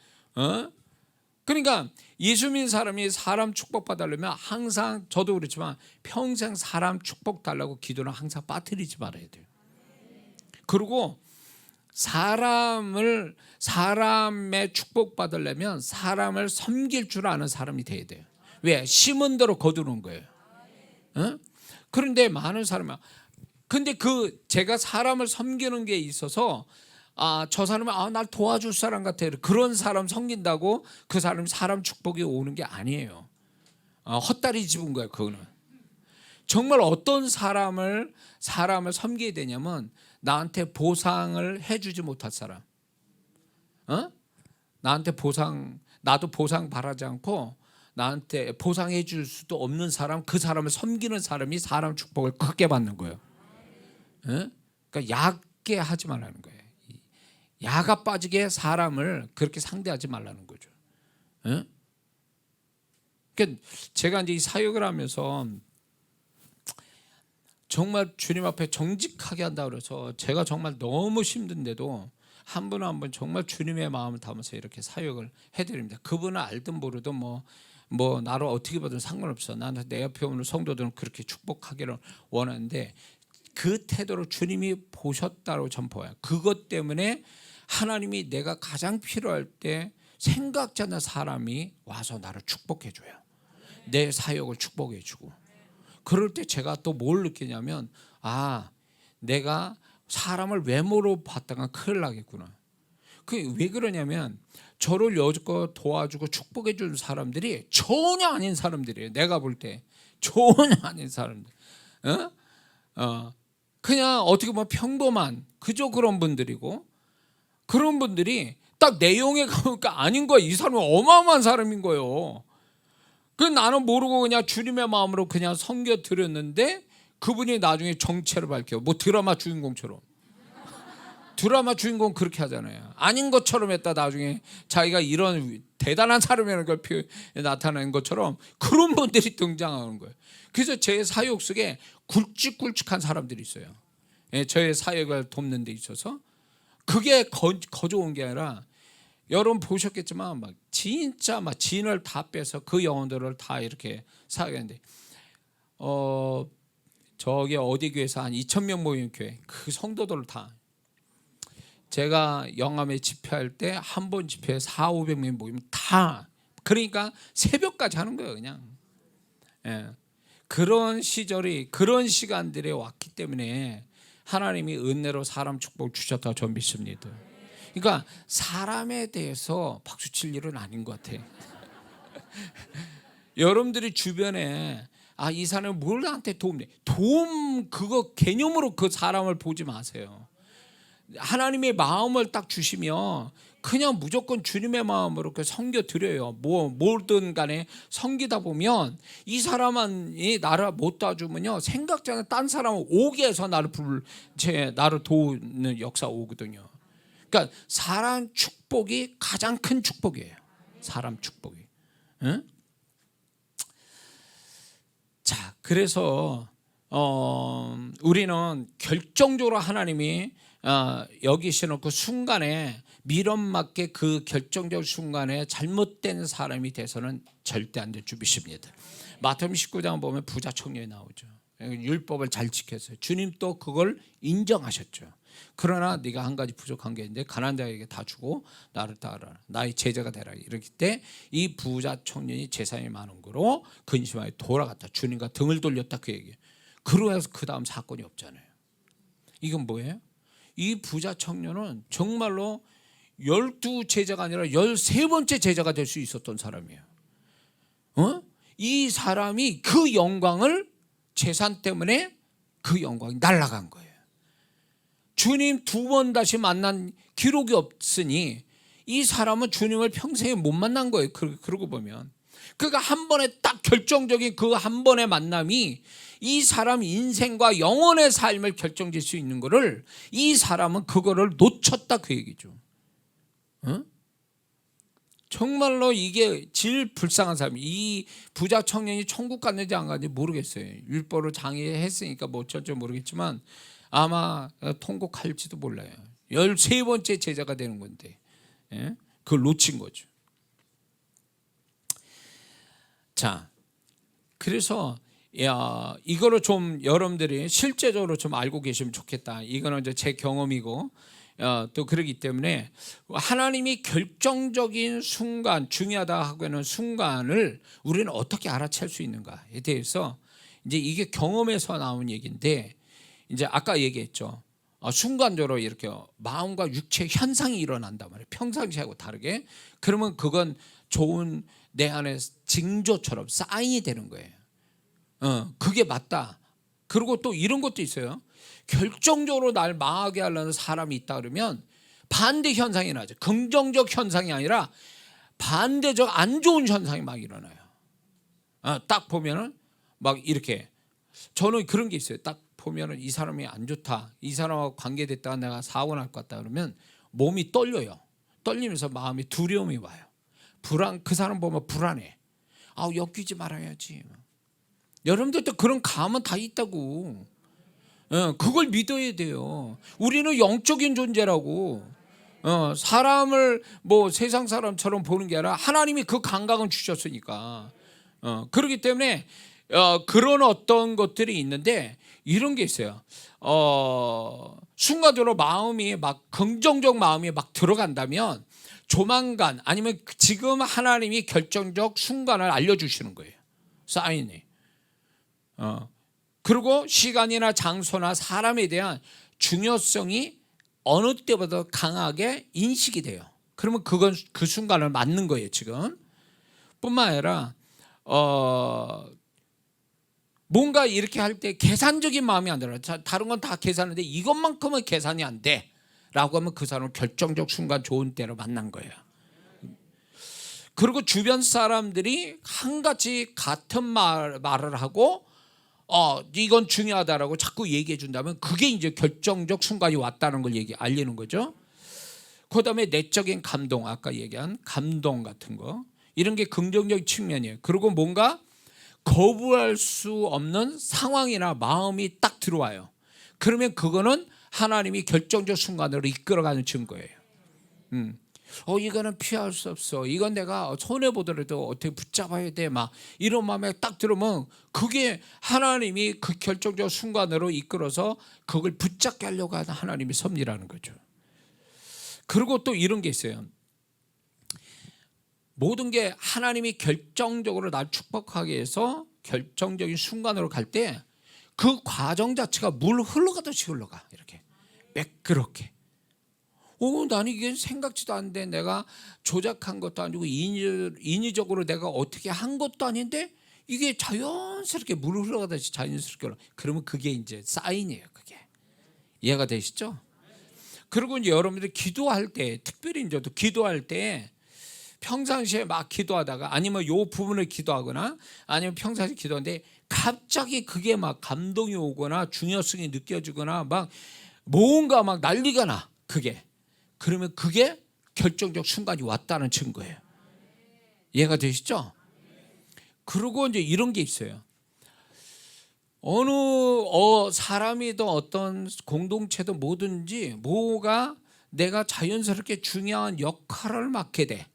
그러니까 예수민 사람이 사람 축복받으려면 항상 저도 그렇지만 평생 사람 축복 달라고 기도는 항상 빠뜨리지 말아야 돼요. 그리고 사람의 축복받으려면 사람을 섬길 줄 아는 사람이 돼야 돼요. 왜? 심은 대로 거두는 거예요. 그런데 많은 사람이 근데 제가 사람을 섬기는 게 있어서 저 사람은 날 도와줄 사람 같아. 그런 사람 섬긴다고 그 사람이 사람 축복이 오는 게 아니에요. 헛다리 짚은 거예요. 그거는. 정말 어떤 사람을 섬기게 되냐면 나한테 보상을 해주지 못할 사람. 나한테 나도 보상 바라지 않고 나한테 보상해 줄 수도 없는 사람, 그 사람을 섬기는 사람이 사람 축복을 크게 받는 거예요. 그러니까 얕게 하지 말라는 거예요. 야가 빠지게 사람을 그렇게 상대하지 말라는 거죠. 그러니까 제가 이제 이 사역을 하면서 정말 주님 앞에 정직하게 한다 그래서 제가 정말 너무 힘든데도 한 분 한 분 정말 주님의 마음을 담아서 이렇게 사역을 해드립니다. 그분은 알든 모르든 뭐 나를 어떻게 보든 상관없어. 나는 내 옆에 오는 성도들은 그렇게 축복하기를 원하는데 그 태도로 주님이 보셨다고 전 보여요. 그것 때문에 하나님이 내가 가장 필요할 때 생각지 않는 사람이 와서 나를 축복해 줘요. 내 사역을 축복해 주고. 그럴 때 제가 또 뭘 느끼냐면 내가 사람을 외모로 봤다가 큰일 나겠구나. 그게 왜 그러냐면 저를 여지껏 도와주고 축복해 주는 사람들이 전혀 아닌 사람들이에요. 내가 볼 때 전혀 아닌 사람들. 그냥 어떻게 보면 평범한 그저 그런 분들이고, 그런 분들이 딱 내용에 가니까 아닌 거야. 이 사람은 어마어마한 사람인 거예요. 그 나는 모르고 그냥 주님의 마음으로 그냥 섬겨 드렸는데 그분이 나중에 정체를 밝혀. 뭐 드라마 주인공처럼. 드라마 주인공 그렇게 하잖아요. 아닌 것처럼 했다 나중에 자기가 이런 대단한 사람이라는 걸 나타내는 것처럼 그런 분들이 등장하는 거예요. 그래서 제 사역 속에 굵직굵직한 사람들이 있어요. 저의 사역을 돕는 데 있어서 그게 거저온 게 아니라 여러분 보셨겠지만 진짜 진을 다 빼서 그 영혼들을 다 이렇게 사역했는데 저기 어디 교회에서 한 2,000명 모이는 교회 그 성도들을 다 제가 영암에 집회할 때 한 번 집회에 400~500명 모이면 다 그러니까 새벽까지 하는 거예요. 그냥 그런 시간들이 왔기 때문에 하나님이 은혜로 사람 축복을 주셨다고 저는 믿습니다. 그러니까 사람에 대해서 박수칠 일은 아닌 것 같아요. 여러분들이 주변에 이 사람은 뭘 나한테 도움 그거 개념으로 그 사람을 보지 마세요. 하나님의 마음을 딱 주시면 그냥 무조건 주님의 마음으로 섬겨 드려요. 뭐든 간에 섬기다 보면 이 사람이 나를 못 도와주면요 생각지 않은 딴 사람을 오게 해서 나를 도우는 역사 오거든요. 그러니까 사람 축복이 가장 큰 축복이에요. 사람 축복이. 자, 그래서 우리는 결정적으로 하나님이 여기시는 그 순간에 미련 맞게 그 결정적 순간에 잘못된 사람이 돼서는 절대 안 될 줄 믿습니다. 마태복음 19장 보면 부자 청년이 나오죠. 율법을 잘 지켰어요. 주님 또 그걸 인정하셨죠. 그러나 네가 한 가지 부족한 게 있는데 가난한 자에게 다 주고 나를 따르라. 나의 제자가 되라. 이렇기 때 이 부자 청년이 재산이 많은 거로 근심하여 돌아갔다. 주님과 등을 돌렸다 그 얘기예요. 그러고 해서 그 다음 사건이 없잖아요. 이건 뭐예요? 이 부자 청년은 정말로 12제자가 아니라 13번째 제자가 될 수 있었던 사람이에요. 이 사람이 그 영광을 재산 때문에 그 영광이 날아간 거예요. 주님 2번 다시 만난 기록이 없으니 이 사람은 주님을 평생에 못 만난 거예요. 그러고 보면. 그가 한 번에 딱 결정적인 그 한 번의 만남이 이 사람 인생과 영혼의 삶을 결정질 수 있는 거를 이 사람은 그거를 놓쳤다 그 얘기죠. 어? 정말로 이게 제일 불쌍한 사람이 이 부자 청년이 천국 갔는지 안 갔는지 모르겠어요. 율법으로 장애했으니까 뭐 어쩔 줄 모르겠지만 아마 통곡할지도 몰라요. 13번째 제자가 되는 건데 그걸 놓친 거죠. 자, 그래서 이거를 좀 여러분들이 실제적으로 좀 알고 계시면 좋겠다. 이거는 이제 제 경험이고 또 그러기 때문에 하나님이 결정적인 순간, 중요하다 하고 하는 순간을 우리는 어떻게 알아챌 수 있는가에 대해서 이제 이게 경험에서 나온 얘기인데, 이제 아까 얘기했죠. 순간적으로 이렇게 마음과 육체 현상이 일어난단 말이에요. 평상시하고 다르게. 그러면 그건 좋은 내 안에 징조처럼 사인이 되는 거예요. 그게 맞다. 그리고 또 이런 것도 있어요. 결정적으로 날 망하게 하려는 사람이 있다 그러면 반대 현상이 나죠. 긍정적 현상이 아니라 반대적 안 좋은 현상이 막 일어나요. 딱 보면은 막 이렇게, 저는 그런 게 있어요. 딱 보면은 이 사람이 안 좋다, 이 사람하고 관계됐다가 내가 사고 날 것 같다 그러면 몸이 떨려요. 떨리면서 마음이 두려움이 와요. 그 사람 보면 불안해. 엮이지 말아야지. 여러분들도 그런 감은 다 있다고. 그걸 믿어야 돼요. 우리는 영적인 존재라고. 사람을 뭐 세상 사람처럼 보는 게 아니라 하나님이 그 감각은 주셨으니까. 그렇기 때문에 그런 어떤 것들이 있는데 이런 게 있어요. 순간적으로 마음이 막 긍정적 마음이 막 들어간다면 조만간 아니면 지금 하나님이 결정적 순간을 알려주시는 거예요. 사인이. 그리고 시간이나 장소나 사람에 대한 중요성이 어느 때보다 강하게 인식이 돼요. 그러면 그건 그 순간을 맞는 거예요. 지금 뿐만 아니라 뭔가 이렇게 할 때 계산적인 마음이 안 들어요. 다른 건 다 계산하는데 이것만큼은 계산이 안 돼 라고 하면 그 사람은 결정적 순간 좋은 때로 만난 거예요. 그리고 주변 사람들이 한같이 같은 말을 하고 이건 중요하다라고 자꾸 얘기해 준다면 그게 이제 결정적 순간이 왔다는 걸 알리는 거죠. 그 다음에 내적인 감동, 아까 얘기한 감동 같은 거, 이런 게 긍정적 측면이에요. 그리고 뭔가 거부할 수 없는 상황이나 마음이 딱 들어와요. 그러면 그거는 하나님이 결정적 순간으로 이끌어가는 증거예요. 이거는 피할 수 없어. 이건 내가 손해 보더라도 어떻게 붙잡아야 돼. 막 이런 마음에 딱 들으면 그게 하나님이 그 결정적 순간으로 이끌어서 그걸 붙잡게 하려고 하는 하나님의 섭리라는 거죠. 그리고 또 이런 게 있어요. 모든 게 하나님이 결정적으로 날 축복하기 위해서 결정적인 순간으로 갈 때 그 과정 자체가 물 흘러가듯이 흘러가. 이렇게 매끄럽게. 나는 이게 생각지도 않는데 내가 조작한 것도 아니고 인위적으로 내가 어떻게 한 것도 아닌데 이게 자연스럽게 물 흘러가듯이 자연스럽게 흘러. 그러면 그게 이제 사인이에요. 그게 이해가 되시죠? 그리고 이제 여러분들이 기도할 때, 특별히 이제 또 기도할 때 평상시에 막 기도하다가 아니면 요 부분을 기도하거나 아니면 평상시에 기도하는데 갑자기 그게 막 감동이 오거나 중요성이 느껴지거나 막 뭔가 막 난리가 나. 그러면 그게 결정적 순간이 왔다는 증거예요. 이해가 되시죠? 그리고 이제 이런 게 있어요. 어느 사람이든 어떤 공동체든 뭐든지 뭐가 내가 자연스럽게 중요한 역할을 맡게 돼.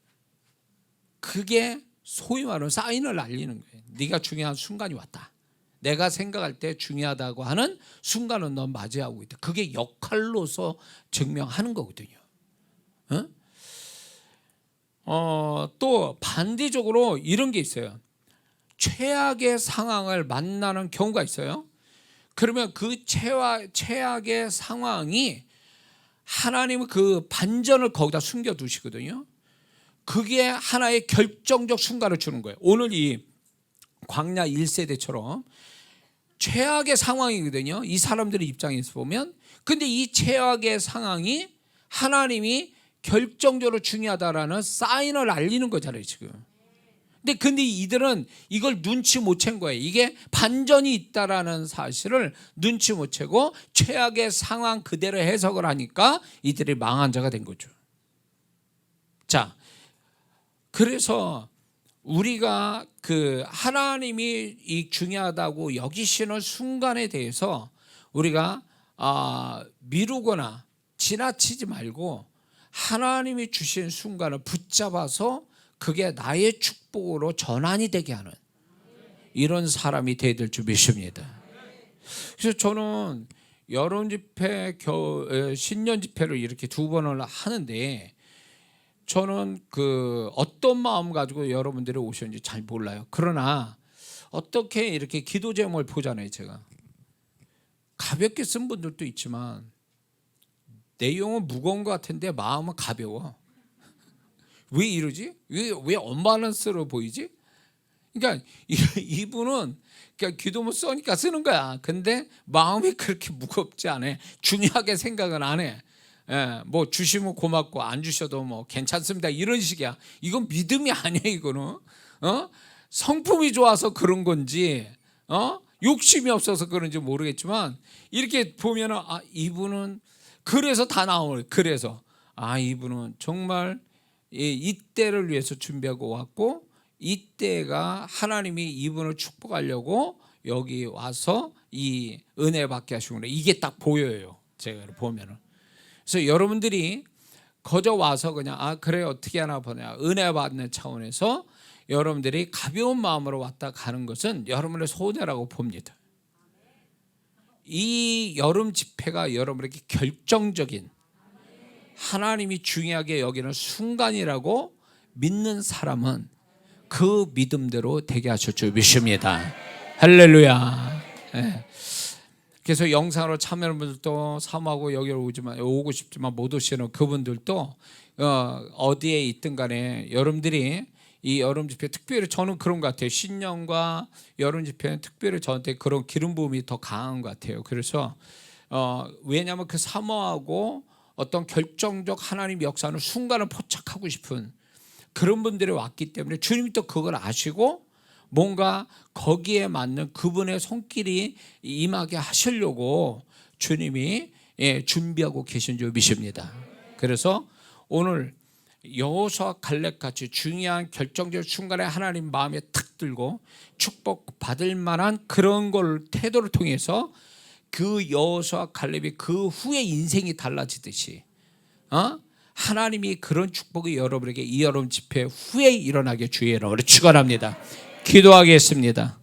그게 소위 말하는 사인을 알리는 거예요. 네가 중요한 순간이 왔다. 내가 생각할 때 중요하다고 하는 순간은 넌 맞이하고 있다. 그게 역할로서 증명하는 거거든요. 또 반대적으로 이런 게 있어요. 최악의 상황을 만나는 경우가 있어요. 그러면 그 최악의 상황이 하나님은 그 반전을 거기다 숨겨두시거든요. 그게 하나의 결정적 순간을 주는 거예요. 오늘 이 광야 1세대처럼 최악의 상황이거든요. 이 사람들의 입장에서 보면. 근데 이 최악의 상황이 하나님이 결정적으로 중요하다라는 사인을 알리는 거잖아요, 지금. 근데 이들은 이걸 눈치 못 챈 거예요. 이게 반전이 있다라는 사실을 눈치 못 채고 최악의 상황 그대로 해석을 하니까 이들이 망한 자가 된 거죠. 자, 그래서 우리가 그 하나님이 이 중요하다고 여기시는 순간에 대해서 우리가 미루거나 지나치지 말고 하나님이 주신 순간을 붙잡아서 그게 나의 축복으로 전환이 되게 하는 이런 사람이 되어야 될 줄 믿습니다. 그래서 저는 여름 집회, 신년 집회를 이렇게 2번을 하는데 저는 그 어떤 마음 가지고 여러분들이 오셨는지 잘 몰라요. 그러나 어떻게 이렇게 기도 제목을 보잖아요. 제가 가볍게 쓴 분들도 있지만 내용은 무거운 것 같은데 마음은 가벼워. 왜 이러지? 왜 언밸런스로 보이지? 그러니까 이분은 그러니까 기도문 써니까 쓰는 거야. 근데 마음이 그렇게 무겁지 않아. 중요하게 생각은 안 해. 뭐 주시면 고맙고 안 주셔도 뭐 괜찮습니다. 이런 식이야. 이건 믿음이 아니야. 이거는 성품이 좋아서 그런 건지 욕심이 없어서 그런지 모르겠지만 이렇게 보면은 이분은 그래서 다 나오는. 그래서 이분은 정말 이때를 위해서 준비하고 왔고 이때가 하나님이 이분을 축복하려고 여기 와서 이 은혜 받게 하시구나. 이게 딱 보여요. 제가 보면은. 그래서 여러분들이 거저 와서 그냥 그래 어떻게 하나 보냐 은혜 받는 차원에서 여러분들이 가벼운 마음으로 왔다 가는 것은 여러분의 손해라고 봅니다. 이 여름 집회가 여러분에게 결정적인 하나님이 중요하게 여기는 순간이라고 믿는 사람은 그 믿음대로 되게 하실 줄 믿습니다. 할렐루야. 그래서 영상으로 참여하는 분들도 사모하고 여기 오고 싶지만 못 오시는 그분들도 어디에 있든 간에 여러분들이 이 여름 집회 특별히 저는 그런 것 같아요. 신년과 여름 집회는 특별히 저한테 그런 기름 부음이 더 강한 것 같아요. 그래서 왜냐하면 그 사모하고 어떤 결정적 하나님 역사는 순간을 포착하고 싶은 그런 분들이 왔기 때문에 주님이 또 그걸 아시고 뭔가 거기에 맞는 그분의 손길이 임하게 하시려고 주님이 준비하고 계신 줄 믿습니다. 그래서 오늘 여호수아 갈렙같이 중요한 결정적 순간에 하나님 마음에 탁 들고 축복 받을 만한 그런 걸 태도를 통해서 그 여호수아 갈렙이 그 후에 인생이 달라지듯이 하나님이 그런 축복이 여러분에게 이 여름 집회 후에 일어나게 주의 이름으로 축원합니다. 기도하겠습니다.